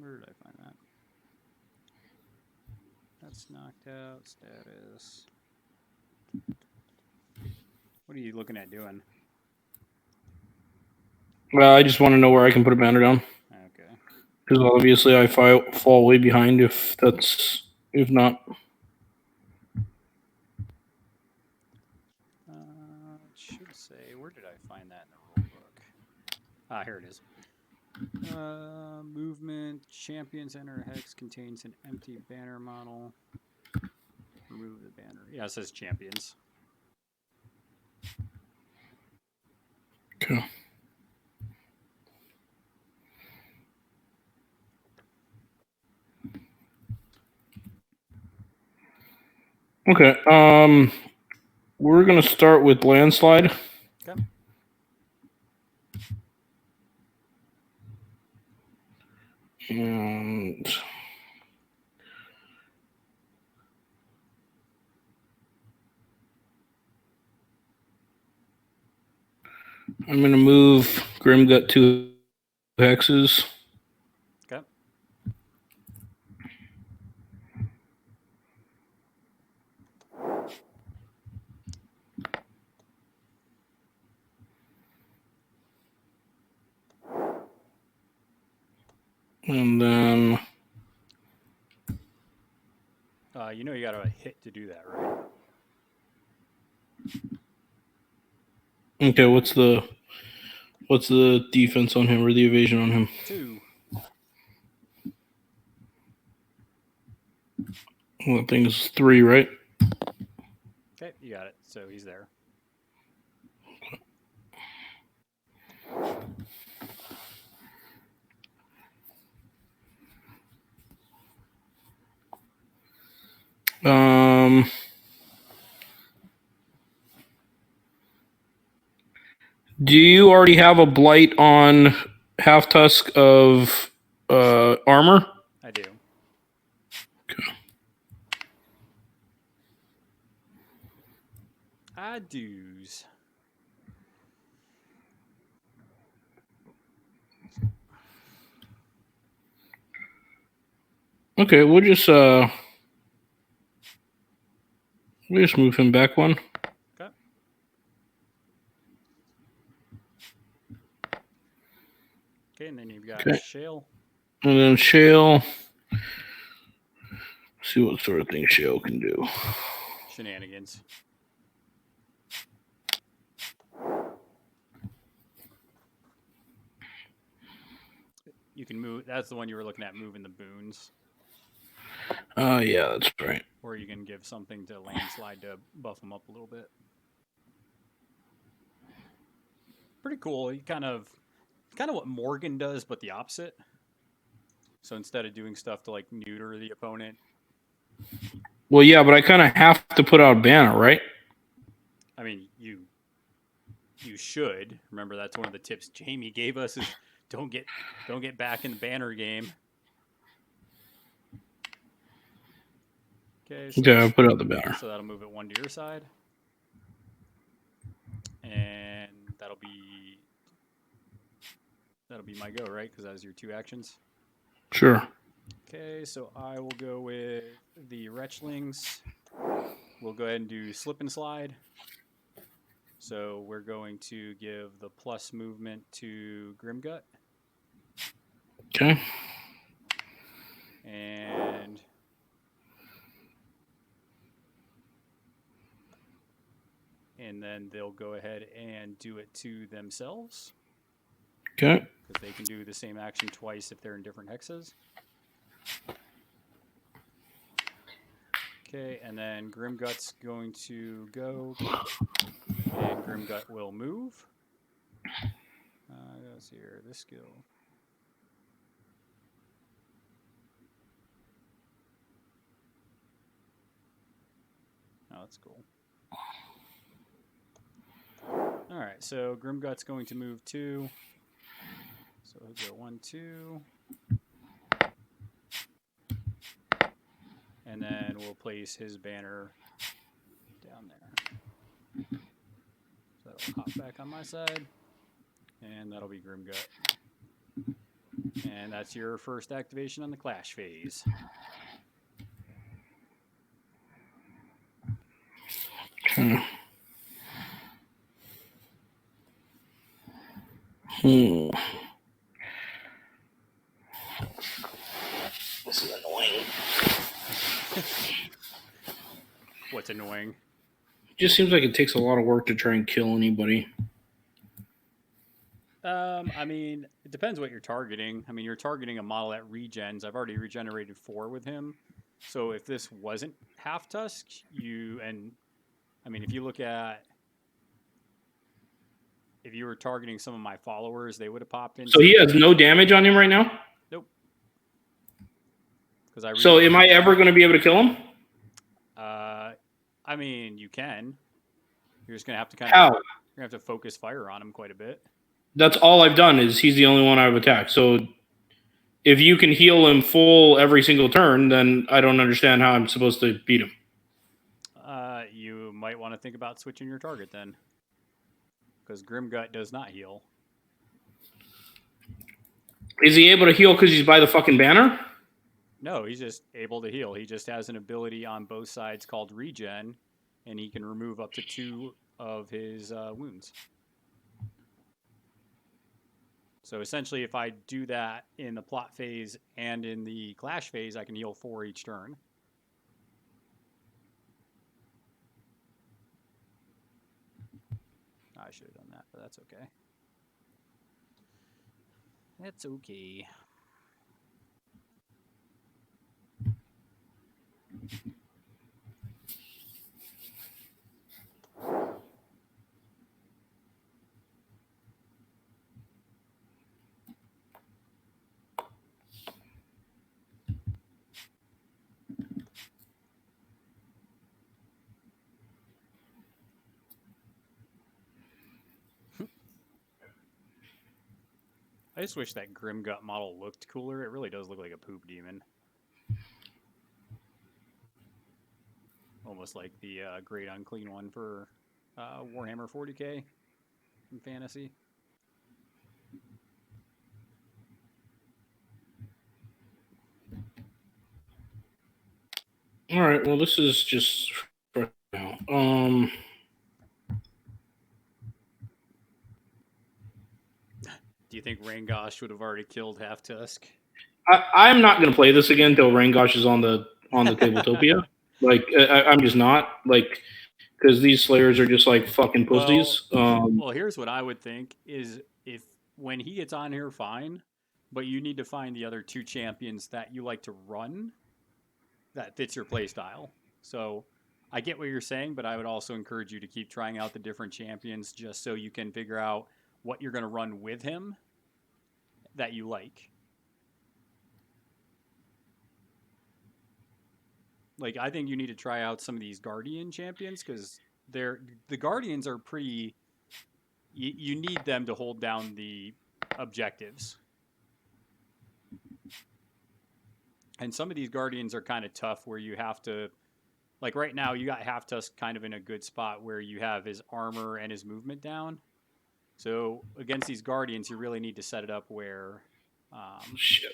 Where did I find that? That's knocked out. Status. What are you looking at doing? I just want to know where I can put a banner down. Okay. Because obviously I fall way behind if not. It should say, where did I find that in the rule book? Ah, here it is. Movement, champions enter hex contains an empty banner model. Remove the banner. Yeah, it says champions. Okay. Okay. We're gonna start with landslide. Okay. And I'm gonna move Grimgut 2 hexes. Okay. And then you know you got to hit to do that, right? okay, what's the defense on him or the evasion on him? 2. Well, that thing is 3, right? Okay, you got it. So he's there. Do you already have a blight on Halftusk of armor? I do. Okay. I do's. Okay, we'll just move him back one. Okay. Okay, and then you've got Shayle. And then Shayle. See what sort of thing Shayle can do. Shenanigans. You can move. That's the one you were looking at, moving the boons. Yeah, that's right. Or you can give something to landslide to buff them up a little bit. Pretty cool. You kind of what Morgan does, but the opposite. So instead of doing stuff to like neuter the opponent. Well, yeah, but I kind of have to put out a banner, right? I mean, you should. Remember, that's one of the tips Jamie gave us is don't get back in the banner game. Okay, so Okay, I'll put out the banner. So that'll move it one to your side. And that'll be my go, right? Because that was your 2 actions. Sure. Okay, so I will go with the Wretchlings. We'll go ahead and do Slip and Slide. So we're going to give the plus movement to Grimgut. Okay. And then they'll go ahead and do it to themselves. Okay. Because they can do the same action twice if they're in different hexes. Okay, and then Grimgut's going to go, and Grimgut will move. Let's see here, this skill. Oh, that's cool. All right, so Grimgut's going to move 2. So he'll go 1, 2. And then we'll place his banner down there. So that'll hop back on my side. And that'll be Grimgut. And that's your first activation on the Clash phase. This is annoying. What's annoying? It just seems like it takes a lot of work to try and kill anybody. I mean, it depends what you're targeting. I mean, you're targeting a model that regens. I've already regenerated 4 with him. So if this wasn't Halftusk, if you look at, if you were targeting some of my followers, they would have popped in. So he has no damage on him right now? Nope. So am I ever going to be able to kill him? I mean, you can. You're just going to have to How? You're going to have to focus fire on him quite a bit. That's all I've done is he's the only one I've attacked. So if you can heal him full every single turn, then I don't understand how I'm supposed to beat him. You might want to think about switching your target then. Because Grimgut does not heal. Is he able to heal because he's by the fucking banner? No, he's just able to heal. He just has an ability on both sides called regen, and he can remove up to 2 of his wounds. So essentially, if I do that in the plot phase and in the clash phase, I can heal 4 each turn. I should have done that, but that's okay. It's okay. I just wish that Grimgut model looked cooler. It really does look like a poop demon. Almost like the Great Unclean one for Warhammer 40k in Fantasy. All right, well, this is just for now. Do you think Rangosh would have already killed Halftusk? I'm not going to play this again until Rangosh is on the on the Tabletopia. Like, I'm just not. Like, because these Slayers are just like fucking pussies. Well, here's what I would think is if when he gets on here, fine, but you need to find the other two champions that you like to run that fits your play style. So I get what you're saying, but I would also encourage you to keep trying out the different champions just so you can figure out what you're going to run with him that you like. Like, I think you need to try out some of these Guardian champions because the Guardians are pretty. You need them to hold down the objectives. And some of these Guardians are kind of tough where you have to, like right now, you got Halftusk kind of in a good spot where you have his armor and his movement down. So against these Guardians, you really need to set it up where. Shit.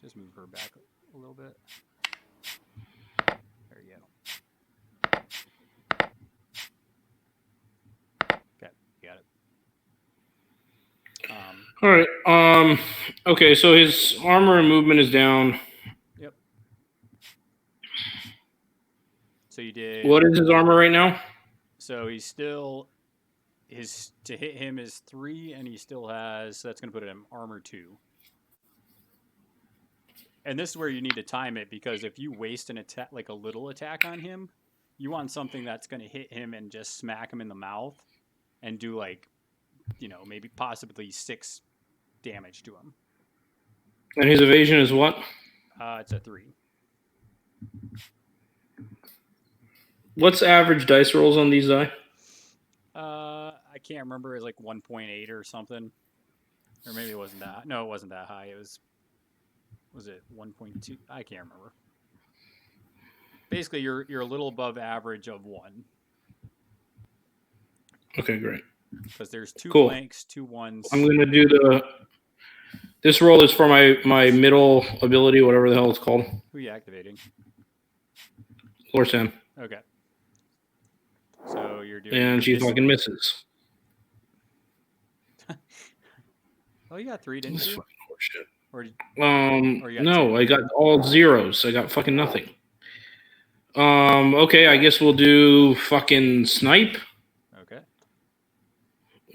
Just move her back a little bit. There you go. Okay, you got it. All right. Okay, so his armor and movement is down. Yep. So you did. What is his armor right now? So he's still to hit him is 3, and he still has. So that's going to put him armor 2. And this is where you need to time it because if you waste an attack, like a little attack on him, you want something that's going to hit him and just smack him in the mouth, and do like, maybe possibly 6 damage to him. And his evasion is what? It's a 3. What's average dice rolls on these die? I can't remember. It was like 1.8 or something, or maybe it wasn't that. No, it wasn't that high. It was it 1.2? I can't remember. Basically, you're a little above average of 1. Okay, great. Because there's 2 cool. blanks, 2 ones. I'm gonna do This roll is for my middle ability, whatever the hell it's called. Who are you activating? Lorsann. Okay. So you're doing. And she fucking misses. Oh, you got 3, didn't you? Fucking horseshit. Or you got no, 2? I got all zeros. I got fucking nothing. Okay, I guess we'll do fucking snipe. Okay.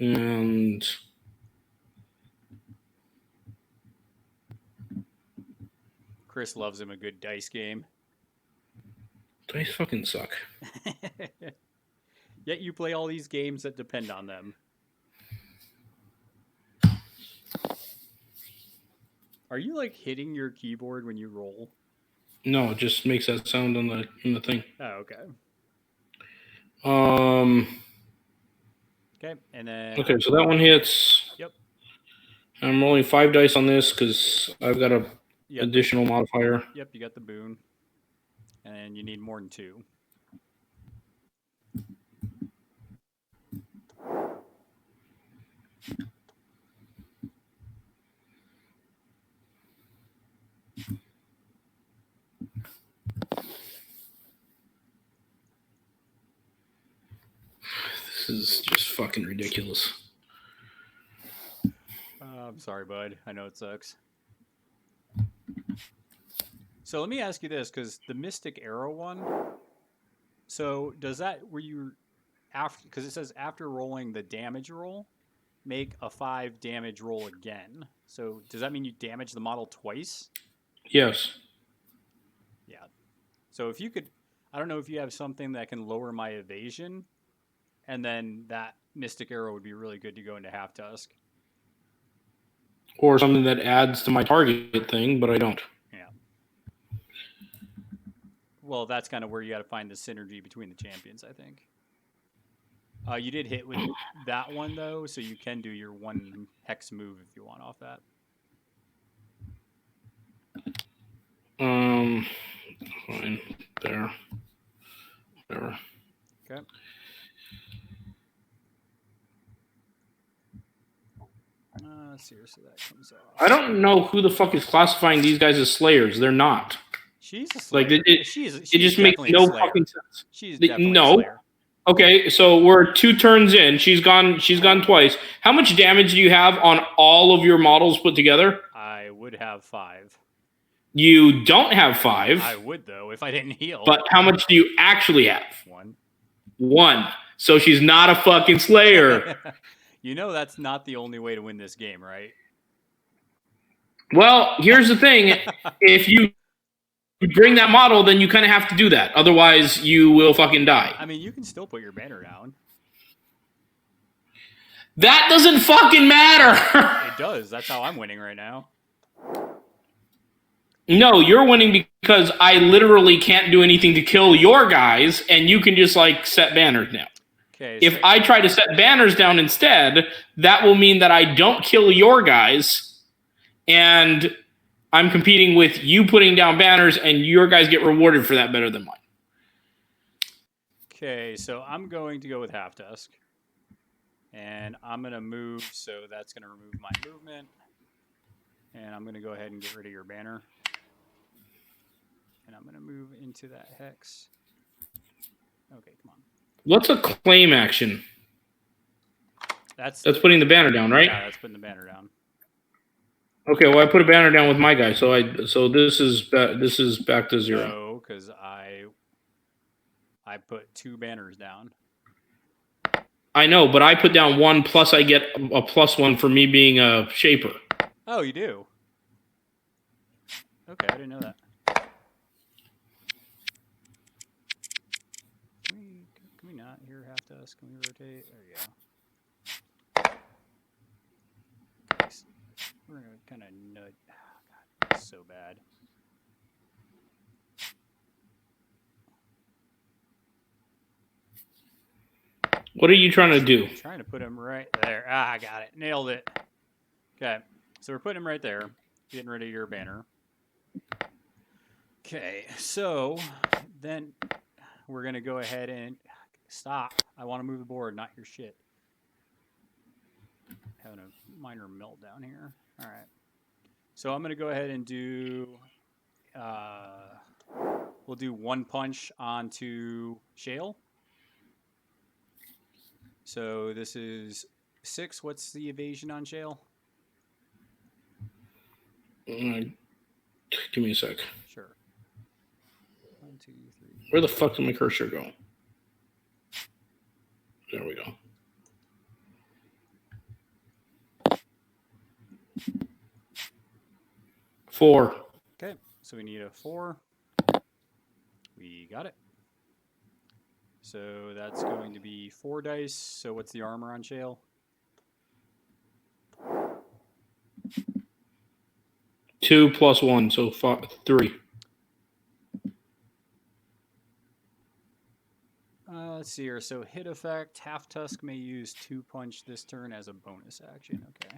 And Chris loves him a good dice game. Dice fucking suck. Yet you play all these games that depend on them. Are you like hitting your keyboard when you roll? No, it just makes that sound in the thing. Oh, okay. Okay, and then. Okay, so that one hits. Yep. I'm rolling 5 dice on this because I've got a additional modifier. Yep, you got the boon, and you need more than 2. This is just fucking ridiculous. I'm sorry, bud. I know it sucks. So let me ask you this, because the Mystic Arrow one. So does that because it says after rolling the damage roll, make a 5 damage roll again. So does that mean you damage the model twice? Yes. Yeah. So if you could, I don't know if you have something that can lower my evasion, and then that Mystic Arrow would be really good to go into Halftusk. Or something that adds to my target thing, but I don't. Yeah. Well, that's kind of where you got to find the synergy between the champions, I think. You did hit with that one, though, so you can do your 1 hex move if you want off that. Fine. There. Whatever. Okay. Seriously, that comes off. I don't know who the fuck is classifying these guys as slayers. They're not. She's a slayer. Like it just makes no fucking sense. She's definitely a slayer. Okay, so we're 2 turns in. She's gone twice. How much damage do you have on all of your models put together? I would have 5. You don't have 5. I would, though, if I didn't heal. But how much do you actually have? 1. 1. So she's not a fucking slayer. You know that's not the only way to win this game, right? Well, here's the thing. If you bring that model, then you kind of have to do that. Otherwise, you will fucking die. I mean, you can still put your banner down. That doesn't fucking matter. It does. That's how I'm winning right now. No, you're winning because I literally can't do anything to kill your guys, and you can just, like, set banners down. Okay. If I try to set banners down instead, that will mean that I don't kill your guys, and I'm competing with you putting down banners, and your guys get rewarded for that better than mine. Okay, so I'm going to go with Halftusk. And I'm going to move, so that's going to remove my movement. And I'm going to go ahead and get rid of your banner. And I'm going to move into that hex. Okay, come on. What's a claim action? That's putting the banner down, right? Yeah, that's putting the banner down. Okay, well, I put a banner down with my guy, so this is back to 0. No, because I put 2 banners down. I know, but I put down 1, plus I get a +1 for me being a shaper. Oh, you do? Okay, I didn't know that. Can we not hear Halftusk? Can we rotate? There you go. Okay, so we're going to kind of nudge. Oh, God, that's so bad. What are you trying to do? I'm trying to put him right there. Ah, I got it. Nailed it. Okay, so we're putting him right there. Getting rid of your banner. Okay, so then we're going to go ahead and... Stop. I want to move the board, not your shit. Having a minor meltdown here. All right. So I'm going to go ahead and do... we'll do 1 punch onto Shayle. So this is 6. What's the evasion on Shayle? Give me a sec. Sure. 1, 2, 3. Where the fuck did my cursor go? There we go. Four. Okay, so we need a 4. We got it. So that's going to be 4 dice. So what's the armor on Shayle? 2 plus 1, so 3. Let's see here. So hit effect, Halftusk may use 2 punch this turn as a bonus action. Okay.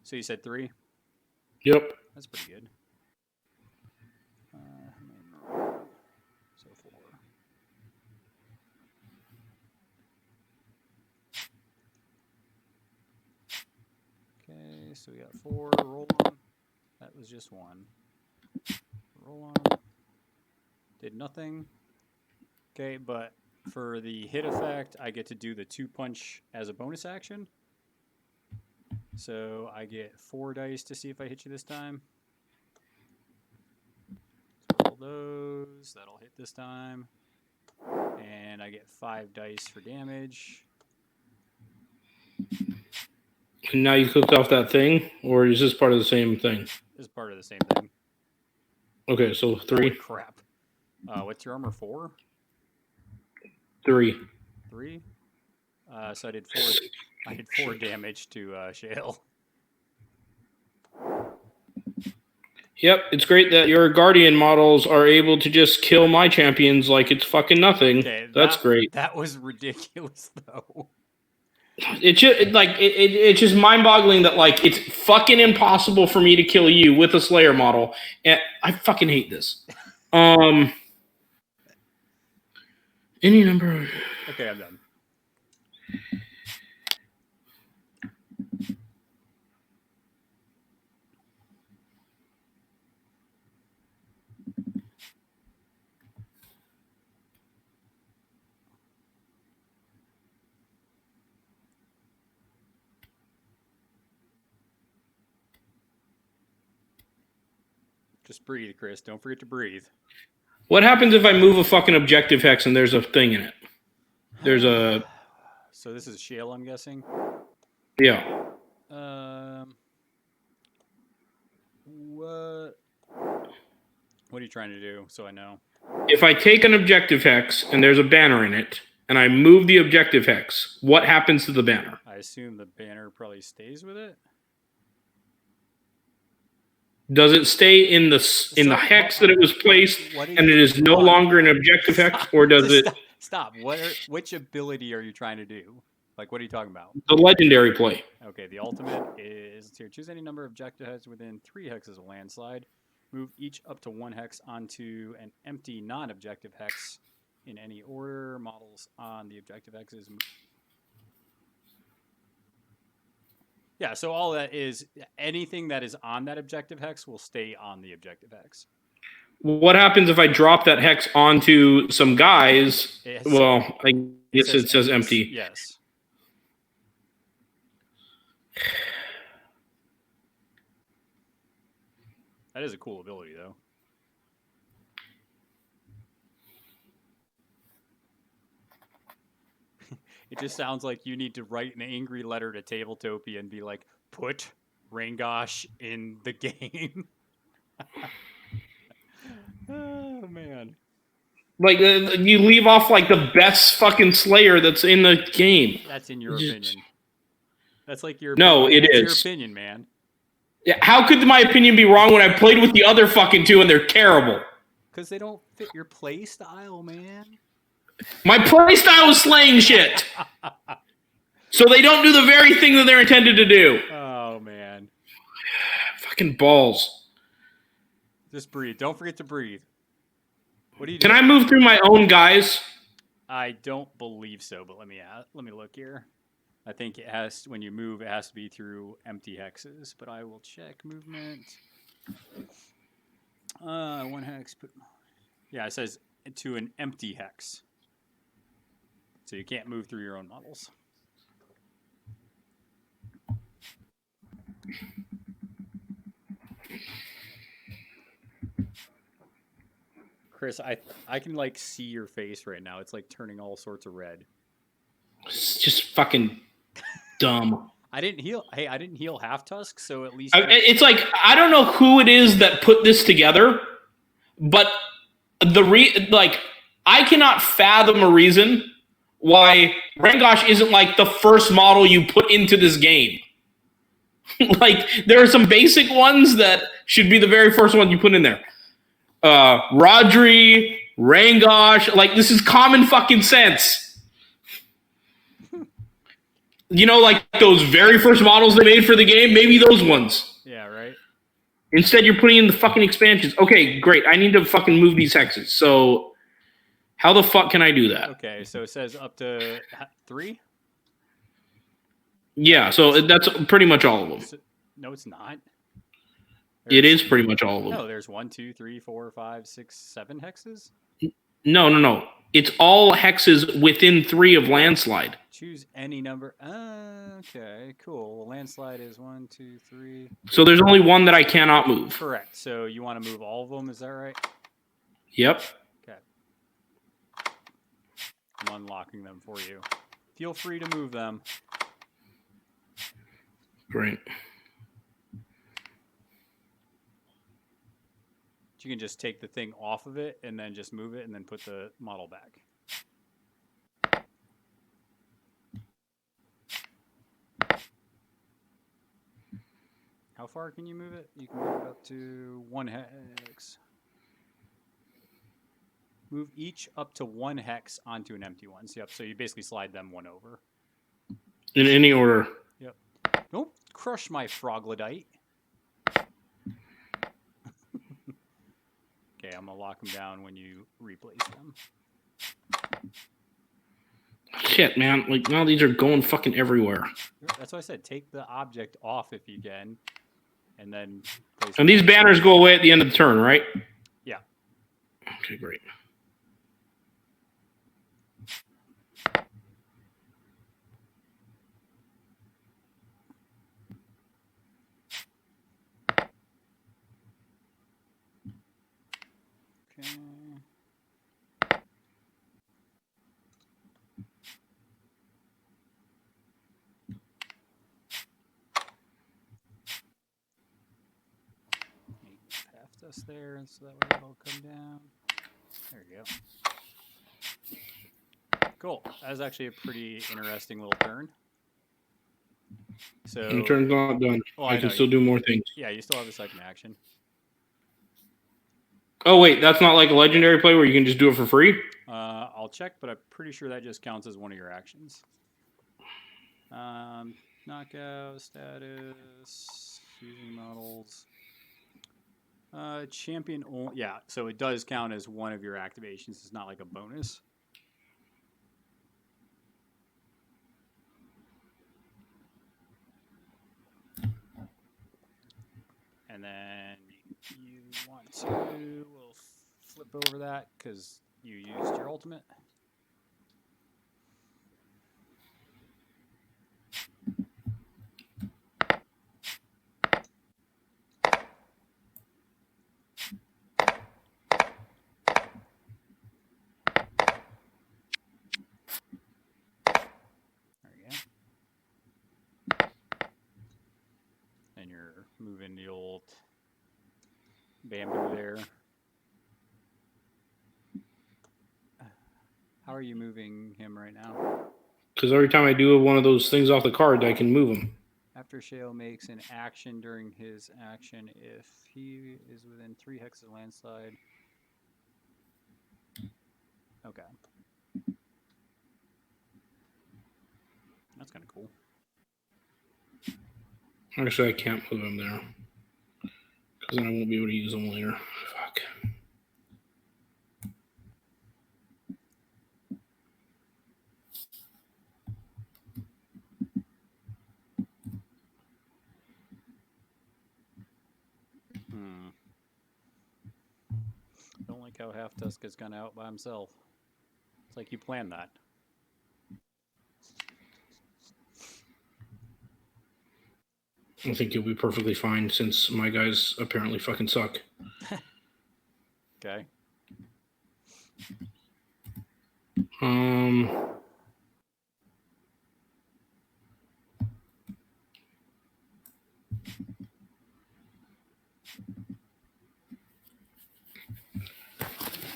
So you said 3? Yep. That's pretty good. So 4. Okay, so we got 4. Roll on. That was just 1. Roll on. Did nothing. Okay, but for the hit effect, I get to do the 2 punch as a bonus action. So I get 4 dice to see if I hit you this time. So roll those. That'll hit this time. And I get 5 dice for damage. And now you cooked off that thing, or is this part of the same thing? This is part of the same thing. Okay, so 3. Holy crap. What's your armor? 4? 3. 3? So I did 4. I did 4 damage to Shayle. Yep, it's great that your Guardian models are able to just kill my champions like it's fucking nothing. Okay, that's great. That was ridiculous, though. It's just it's just mind-boggling that, like, it's fucking impossible for me to kill you with a Slayer model, and I fucking hate this. Any number. Okay, I'm done. Just breathe, Chris. Don't forget to breathe. What happens if I move a fucking objective hex and there's a thing in it? There's a... So this is Shayle, I'm guessing? Yeah. What are you trying to do, so I know? If I take an objective hex and there's a banner in it, and I move the objective hex, what happens to the banner? I assume the banner probably stays with it. Does it stay in the hex that it was placed, and it is no longer an objective hex, or does it... Stop. Which ability are you trying to do? Like, what are you talking about? The legendary play. Okay, the ultimate is here. Choose any number of objective heads within 3 hexes of landslide. Move each up to 1 hex onto an empty non-objective hex in any order. Models on the objective hexes. Yeah, so all that is, anything that is on that objective hex will stay on the objective hex. What happens if I drop that hex onto some guys? Well, I guess it says empty. Yes. That is a cool ability, though. It just sounds like you need to write an angry letter to Tabletopia and be like, put Rangosh in the game. Oh, man. Like, you leave off, like, the best fucking Slayer that's in the game. That's in your opinion. That's like your opinion. No, it is. Your opinion, man. Yeah, how could my opinion be wrong when I played with the other fucking two and they're terrible? Because they don't fit your play style, man. My play style is slaying shit. So they don't do the very thing that they're intended to do. Oh, man. Fucking balls. Just breathe. Don't forget to breathe. What do you do? Can I move through my own guys? I don't believe so, but let me look here. I think it has, when you move, it has to be through empty hexes, but I will check movement. 1 hex. Yeah, it says to an empty hex. So you can't move through your own models. Chris, I can like see your face right now. It's like turning all sorts of red. It's just fucking dumb. I didn't heal Halftusk, so at least it's like, I don't know who it is that put this together, but I cannot fathom a reason why Rangosh isn't like the first model you put into this game. Like, there are some basic ones that should be the very first one you put in there. Rodri, Rangosh, like, this is common fucking sense. You know, like those very first models they made for the game, maybe those ones. Yeah, right. Instead, you're putting in the fucking expansions. Okay, great. I need to fucking move these hexes. So, how the fuck can I do that? Okay, so it says up to 3? Yeah, so that's pretty much all of them. No, it's not. It is pretty much all of them. No, there's 1, 2, 3, 4, 5, 6, 7 hexes? No. It's all hexes within 3 of landslide. Choose any number. Okay, cool. Well, landslide is 1, 2, 3. So there's only one that I cannot move. Correct. So you want to move all of them, is that right? Yep. Okay. I'm unlocking them for you. Feel free to move them. Great. You can just take the thing off of it and then just move it and then put the model back. How far can you move it? You can move it up to 1 hex. Move each up to 1 hex onto an empty one. So, yep, so you basically slide them 1 over. In any order. Yep. Don't crush my Froglodyte. Okay, I'm going to lock them down when you replace them. Shit, man. Like, now these are going fucking everywhere. That's what I said. Take the object off if you can. And then place and these banners go away at the end of the turn, right? Yeah. Okay, great. Halftusk there, and so that way that'll come down. There you go. Cool. That was actually a pretty interesting little turn. So the turn's not done. well, I can still do more things. Yeah, you still have a second action. Oh wait, that's not like a legendary play where you can just do it for free? I'll check, but I'm pretty sure that just counts as one of your actions. Knockout status, using models. Champion only. Yeah, so it does count as one of your activations. It's not like a bonus. And then you want to, we'll flip over that because you used your ultimate. There you go. And you're moving the old bamboo there. How are you moving him right now? Because every time I do one of those things off the card, I can move him. After Shayle makes an action during his action, if he is within 3 hexes of landslide. Okay. That's kind of cool. Actually, I can't move him there. Because then I won't be able to use him later. Fuck. Don't like how Halftusk has gone out by himself. It's like you planned that. I think you'll be perfectly fine since my guys apparently fucking suck. Okay.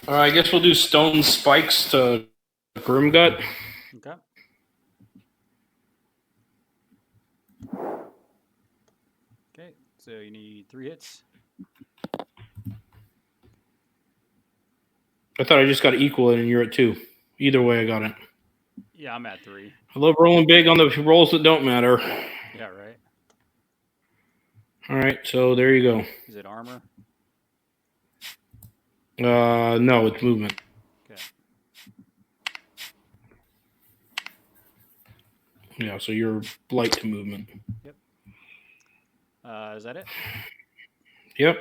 I guess we'll do stone spikes to Grimgut. Okay. Okay, so you need 3 hits. I thought I just got to equal it and you're at 2. Either way, I got it. Yeah, I'm at 3. I love rolling big on the rolls that don't matter. Yeah, right. All right, so there you go. Is it armor? No, it's movement. Okay. Yeah, so you're light to movement. Yep. Is that it? Yep.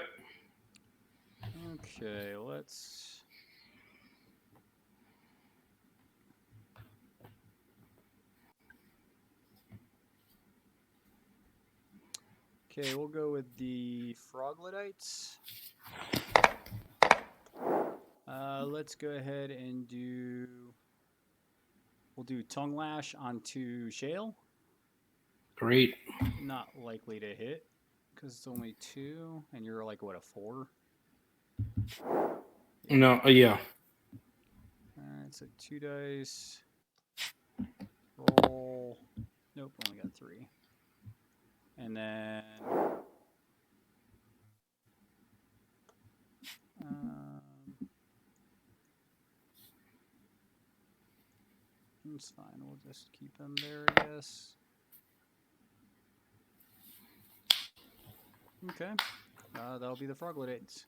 Okay, let's... Okay, we'll go with the Frogletites. Let's go ahead and do... We'll do Tongue Lash onto Shayle. Great. Not likely to hit, because it's only 2, and you're like, what, a 4? No, yeah. Alright, so 2 dice. Roll. Nope, only got 3. And then... it's fine, we'll just keep them there, I guess. Okay, that'll be the Frogletites.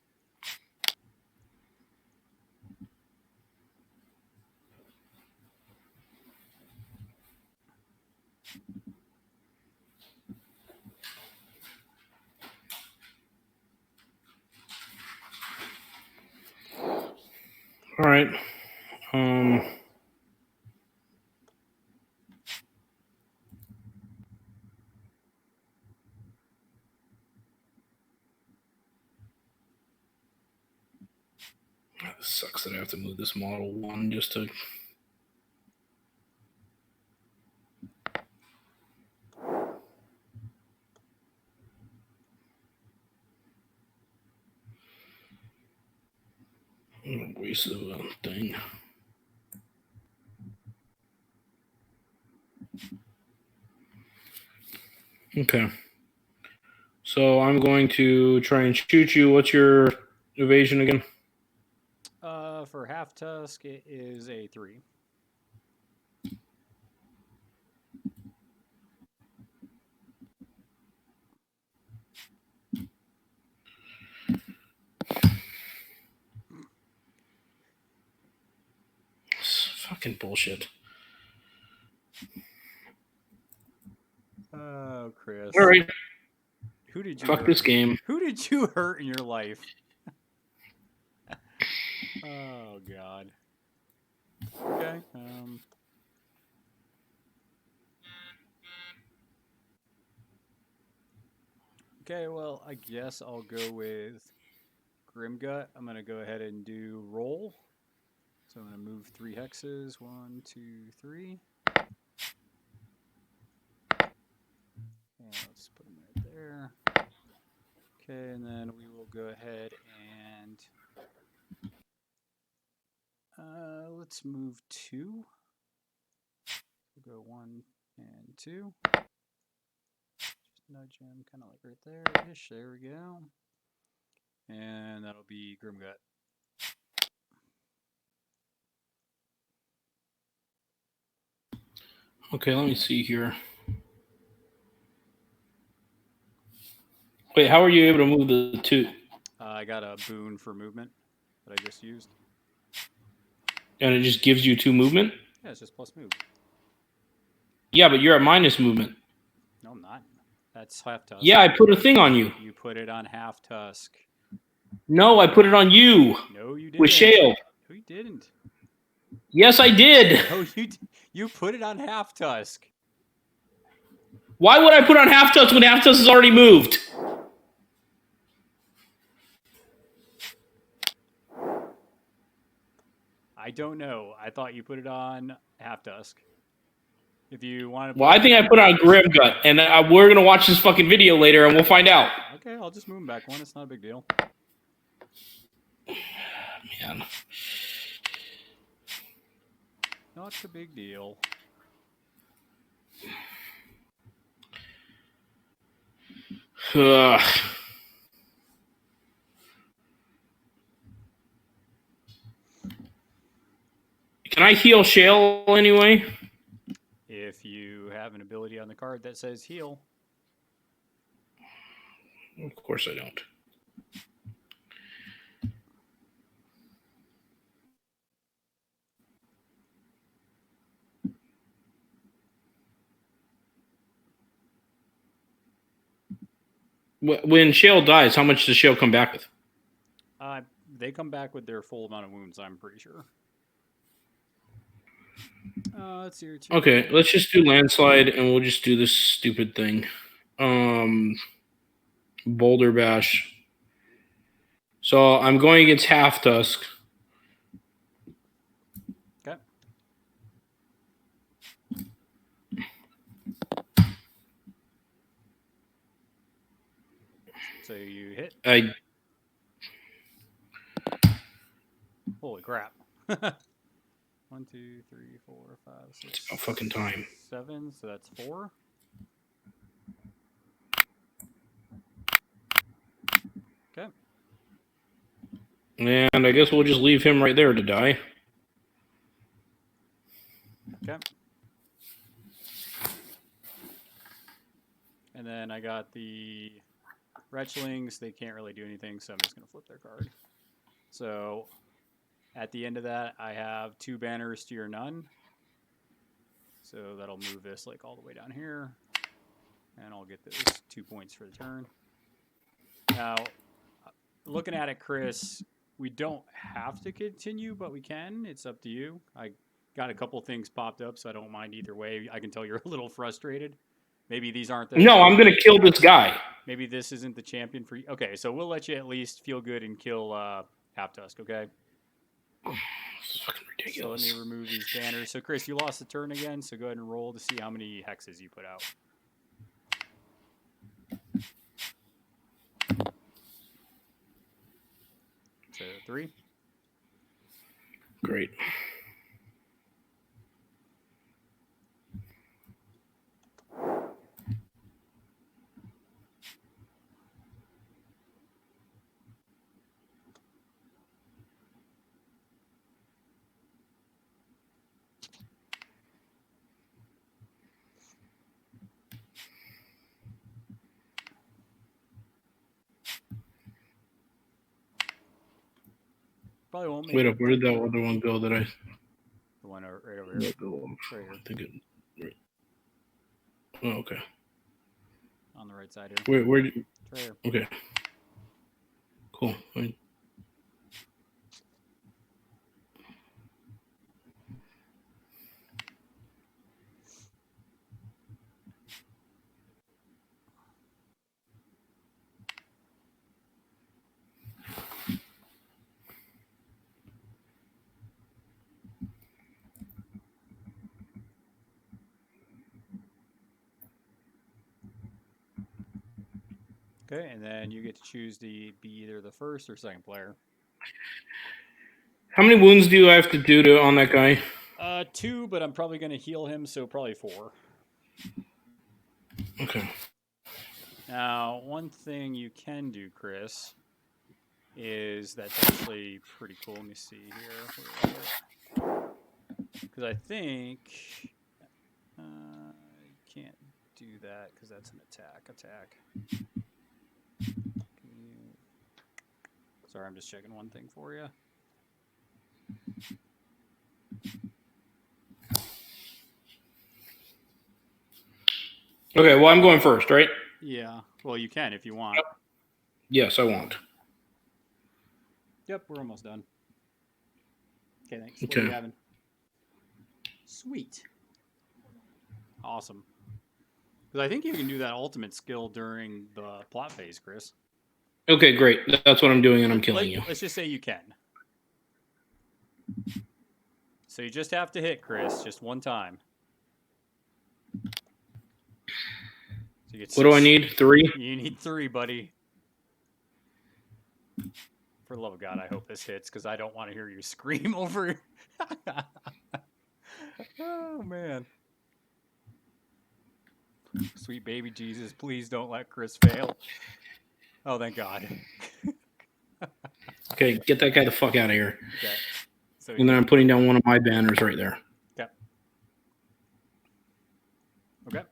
All right. It sucks that I have to move this model 1 just to... Waste of a thing. Okay. So I'm going to try and shoot you. What's your evasion again? For Halftusk, it is a 3. It's fucking bullshit. Oh, Chris. All right. Who did you Fuck hurt? this game. Who did you hurt in your life? Oh, God. Okay. Okay, well, I guess I'll go with Grimgut. I'm going to go ahead and do roll. So I'm going to move 3 hexes. 1, 2, 3. And let's put them right there. Okay, and then we will go ahead and let's move 2. We'll go 1 and 2. Just nudge him kind of like right there-ish. There we go. And that'll be Grimgut. Okay, let me see here. Wait, how are you able to move the 2? I got a boon for movement that I just used. And it just gives you 2 movement? Yeah, it's just plus move. Yeah, but you're at minus movement. No, I'm not. That's Halftusk. Yeah, I put a thing on you. You put it on Halftusk. No, I put it on you. No, you didn't. With Shayle. No, you didn't. Yes, I did. No, you put it on Halftusk. Why would I put on Halftusk when Halftusk is already moved? I don't know. I thought you put it on Halftusk. If you want to. Well, I think I put it on Grimgut, and we're gonna watch this fucking video later, and we'll find out. Okay, I'll just move him back 1. It's not a big deal. Man. Not a big deal. Ugh. Can I heal Shayle anyway? If you have an ability on the card that says heal. Of course I don't. When Shayle dies, how much does Shayle come back with? They come back with their full amount of wounds, I'm pretty sure. Let's see. Okay, let's just do landslide, and we'll just do this stupid thing. Boulder Bash. So I'm going against Halftusk. Okay. So you hit. Holy crap. 1, 2, 3, 4, 5, 6. It's about fucking time. 7, so that's 4. Okay. And I guess we'll just leave him right there to die. Okay. And then I got the Retchlings. They can't really do anything, so I'm just going to flip their card. So at the end of that, I have 2 banners to your none. So that'll move this like all the way down here. And I'll get those 2 points for the turn. Now, looking at it, Chris, we don't have to continue, but we can. It's up to you. I got a couple things popped up, so I don't mind either way. I can tell you're a little frustrated. Maybe these aren't the... No, I'm going to kill this guy. Maybe this isn't the champion for you. Okay, so we'll let you at least feel good and kill Halftusk, okay? It's fucking ridiculous. So let me remove these banners. So, Chris, you lost the turn again, so go ahead and roll to see how many hexes you put out. So, 3. Great. Probably won't make Wait it. up, where did that other one go that I... The one right over here. Right here. I think it... Right. Oh, okay. On the right side here. Where right here. Okay. Cool. Okay, and then you get to choose to be either the first or second player. How many wounds do I have to do on that guy? 2, but I'm probably going to heal him, so probably 4. Okay. Now, one thing you can do, Chris, is that's actually pretty cool. Let me see here. Because I think you can't do that because that's an attack. Sorry, I'm just checking one thing for you. Okay, well, I'm going first, right? Yeah. Well, you can if you want. Yes, I want. Yep, we're almost done. Okay, thanks. Okay. What are you having? Sweet. Awesome. Because I think you can do that ultimate skill during the plot phase, Chris. Okay, great. That's what I'm doing, and I'm killing you. Let's just say you can. So you just have to hit, Chris, just one time. So you get 6. What do I need? 3? You need 3, buddy. For the love of God, I hope this hits, because I don't want to hear you scream over. Oh, man. Sweet baby Jesus, please don't let Chris fail. Oh, thank God. Okay, get that guy the fuck out of here. Okay. So and then I'm putting down one of my banners right there. Okay. Okay.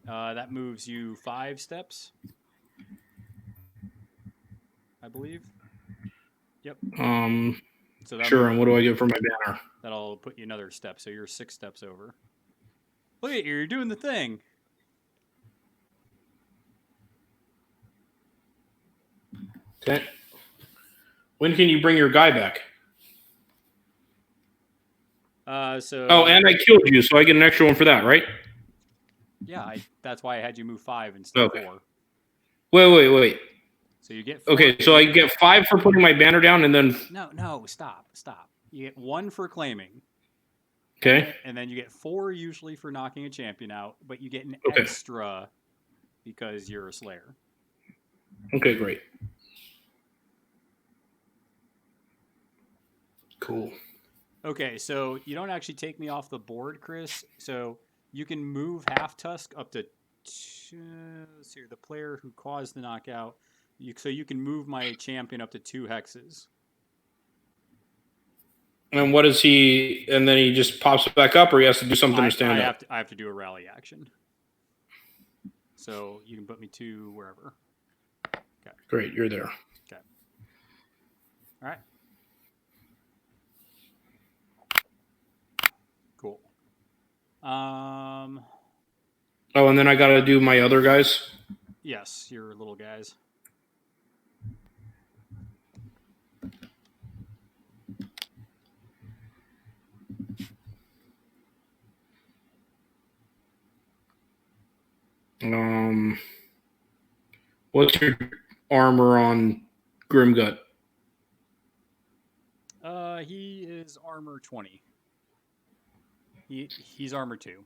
That moves you 5 steps, I believe. Yep. So sure. And what do I get for my banner? That'll put you another step, so you're 6 steps over. Look at you, you're doing the thing. Okay. When can you bring your guy back? So. Oh, and I killed you, so I get an extra one for that, right? Yeah, that's why I had you move 5 instead of 4. Wait. So you get 4. Okay, so I get 5 for putting my banner down, and then... No, stop. You get 1 for claiming. Okay. And then you get 4 usually for knocking a champion out, but you get an extra because you're a slayer. Okay, great. Cool. Okay, so you don't actually take me off the board, Chris. So you can move Halftusk up to 2. Let's see, the player who caused the knockout. So you can move my champion up to 2 hexes. And what is he? And then he just pops back up, or he has to do something to stand up? I have to do a rally action. So you can put me to wherever. Okay. Great, you're there. Okay. All right. Cool. Oh, and then I got to do my other guys? Yes, your little guys. What's your armor on Grimgut? He is armor 20. He's armor 2.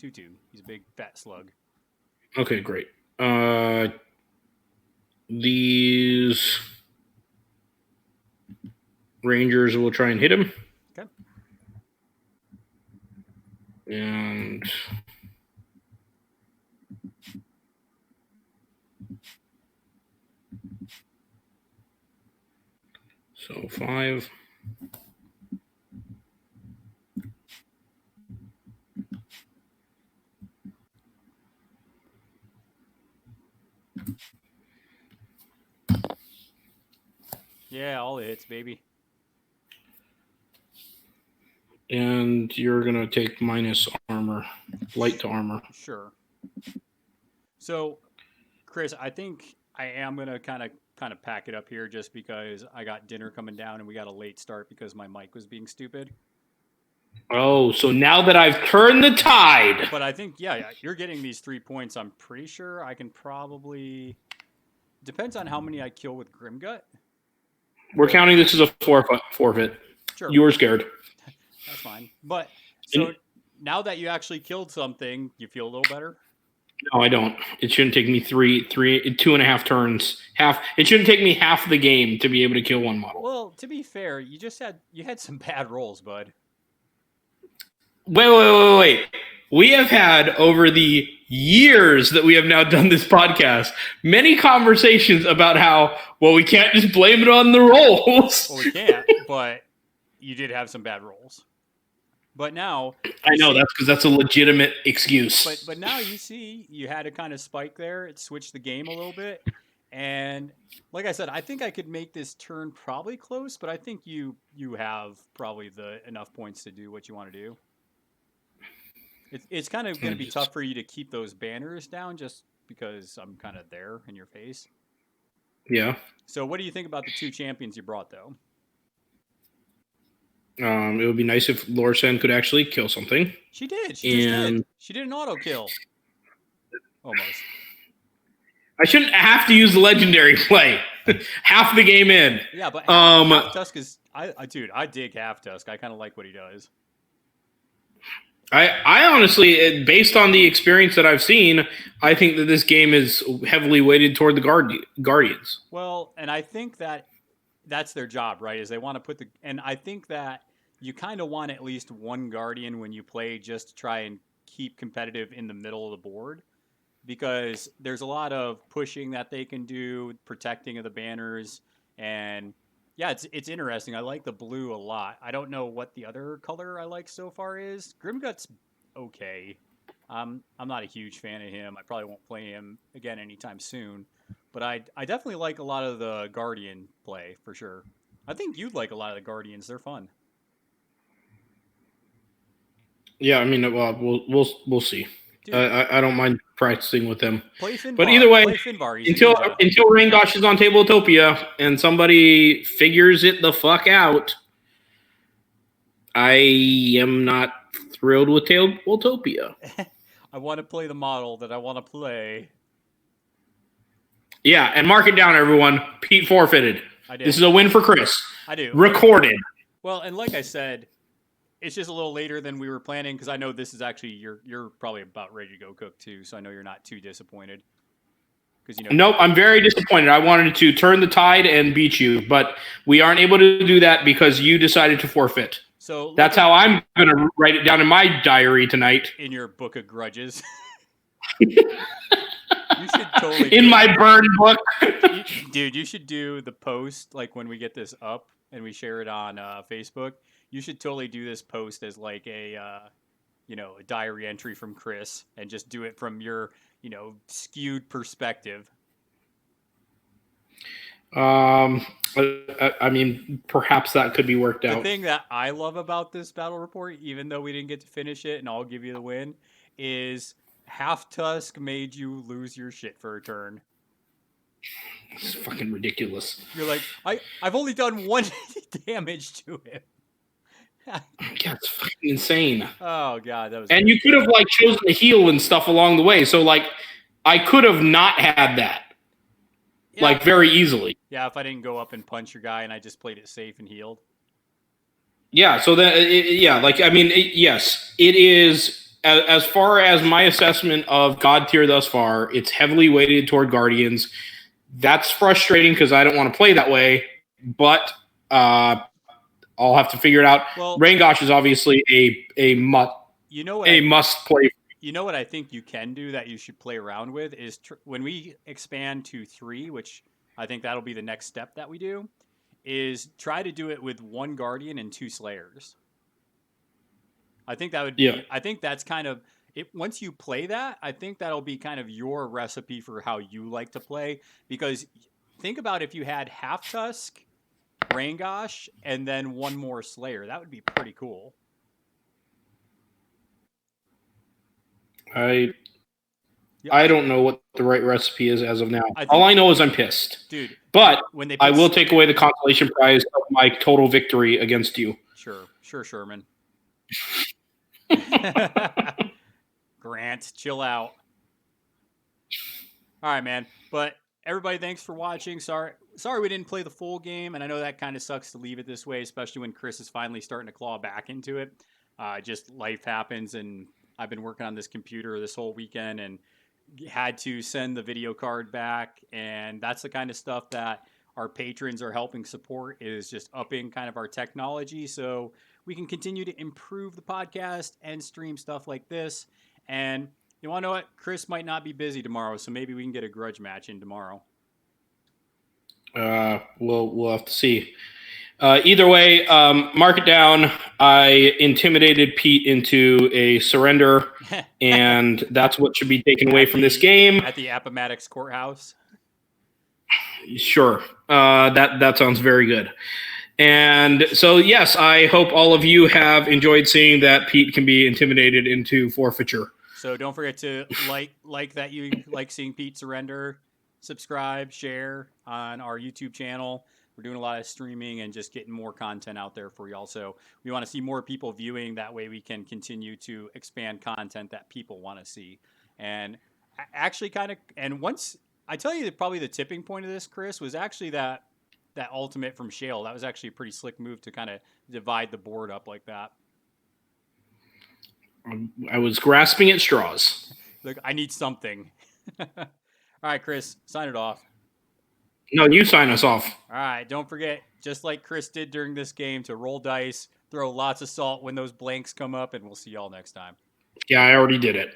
2/2. He's a big fat slug. Okay, great. These Rangers will try and hit him. Okay. And so 5. Yeah, all the hits, baby. And you're going to take minus armor, light to armor. Sure. So, Chris, I think I am going to kind of pack it up here just because I got dinner coming down and we got a late start because my mic was being stupid. Oh, so now that I've turned the tide. But I think, yeah, you're getting these 3 points. I'm pretty sure I can probably... Depends on how many I kill with Grimgut. We're counting this as a forfeit. Sure. You were scared. That's fine. But, so now that you actually killed something, you feel a little better? No, I don't. It shouldn't take me 2.5 turns. It shouldn't take me half the game to be able to kill one model. Well, to be fair, you had some bad rolls, bud. Wait. We have had, over the years that we have now done this podcast, many conversations about how, well, we can't just blame it on the rolls. Well, we can't, but you did have some bad rolls. But now... I know, that's because that's a legitimate excuse. But now you see you had a kind of spike there. It switched the game a little bit. And like I said, I think I could make this turn probably close, but I think you have probably enough points to do what you want to do. It's kind of going to be tough for you to keep those banners down just because I'm kind of there in your face. Yeah. So what do you think about the 2 champions you brought, though? It would be nice if Lorsann could actually kill something. She did. She did. She did an auto kill. Almost. I shouldn't have to use the legendary play. Half the game in. Yeah, but Halftusk is... I dig Halftusk. I kind of like what he does. I honestly, based on the experience that I've seen, I think that this game is heavily weighted toward the Guardians. Well, and I think that's their job, right? Is they want to put and I think that you kind of want at least one Guardian when you play just to try and keep competitive in the middle of the board, because there's a lot of pushing that they can do, protecting of the banners, and yeah, it's interesting. I like the blue a lot. I don't know what the other color I like so far is. Grimgut's okay. I'm not a huge fan of him. I probably won't play him again anytime soon. But I definitely like a lot of the Guardian play, for sure. I think you'd like a lot of the Guardians. They're fun. Yeah, I mean, we'll see. I don't mind practicing with them. Play Finbar. But either way, Finbar. until Rangosh is on Tabletopia and somebody figures it the fuck out, I am not thrilled with Tabletopia. I want to play the model that I want to play. Yeah, and mark it down, everyone. Pete forfeited. I did. This is a win for Chris. I do. Recorded. Well, and like I said, it's just a little later than we were planning because I know this is actually you're probably about ready to go cook too, so I know you're not too disappointed. Nope, I'm very disappointed. I wanted to turn the tide and beat you, but we aren't able to do that because you decided to forfeit. So that's how I'm going to write it down in my diary tonight. In your book of grudges. You should totally in my burn book. Dude, you should do the post like when we get this up and we share it on Facebook. You should totally do this post as like a a diary entry from Chris and just do it from your skewed perspective. I mean, perhaps that could be worked out. The thing that I love about this battle report, even though we didn't get to finish it and I'll give you the win, is Halftusk made you lose your shit for a turn. It's fucking ridiculous. You're like, I've only done 1 damage to him. Yeah, it's fucking insane. Oh god, that was. And you could have like chosen to heal and stuff along the way. So like, I could have not had that. Yeah. Like very easily. Yeah, if I didn't go up and punch your guy and I just played it safe and healed. Yeah. So that yes, it is. As far as my assessment of God tier thus far, it's heavily weighted toward Guardians. That's frustrating because I don't want to play that way. But I'll have to figure it out. Well, Rangosh is obviously a must play. You know what I think you can do that you should play around with is when we expand to 3, which I think that'll be the next step that we do, is try to do it with 1 Guardian and 2 Slayers. I think that would be. Yeah. I think that's kind of it. Once you play that, I think that'll be kind of your recipe for how you like to play. Because think about if you had Halftusk, Rangosh, and then 1 more Slayer. That would be pretty cool. I don't know what the right recipe is as of now. All I know is I'm pissed. Dude. But I will take away the consolation prize of my total victory against you. Sure, Sherman. Grant, chill out. All right, man. But everybody, thanks for watching. Sorry we didn't play the full game, and I know that kind of sucks to leave it this way, especially when Chris is finally starting to claw back into it. Just life happens, and I've been working on this computer this whole weekend and had to send the video card back, and that's the kind of stuff that our patrons are helping support, is just upping kind of our technology so we can continue to improve the podcast and stream stuff like this. And you want to know what? Chris might not be busy tomorrow, so maybe we can get a grudge match in tomorrow. We'll have to see. Either way, mark it down. I intimidated Pete into a surrender, and that's what should be taken away from this game. At the Appomattox Courthouse? Sure. That sounds very good. And so, yes, I hope all of you have enjoyed seeing that Pete can be intimidated into forfeiture. So don't forget to like that you like seeing Pete surrender, subscribe, share on our YouTube channel. We're doing a lot of streaming and just getting more content out there for y'all. So we want to see more people viewing. That way we can continue to expand content that people want to see. And actually once I tell you that probably the tipping point of this, Chris, was actually that ultimate from Shayle. That was actually a pretty slick move to kind of divide the board up like that. I was grasping at straws. Look, I need something. All right, Chris, sign it off. No, you sign us off. All right, don't forget, just like Chris did during this game, to roll dice, throw lots of salt when those blanks come up, and we'll see y'all next time. Yeah, I already did it.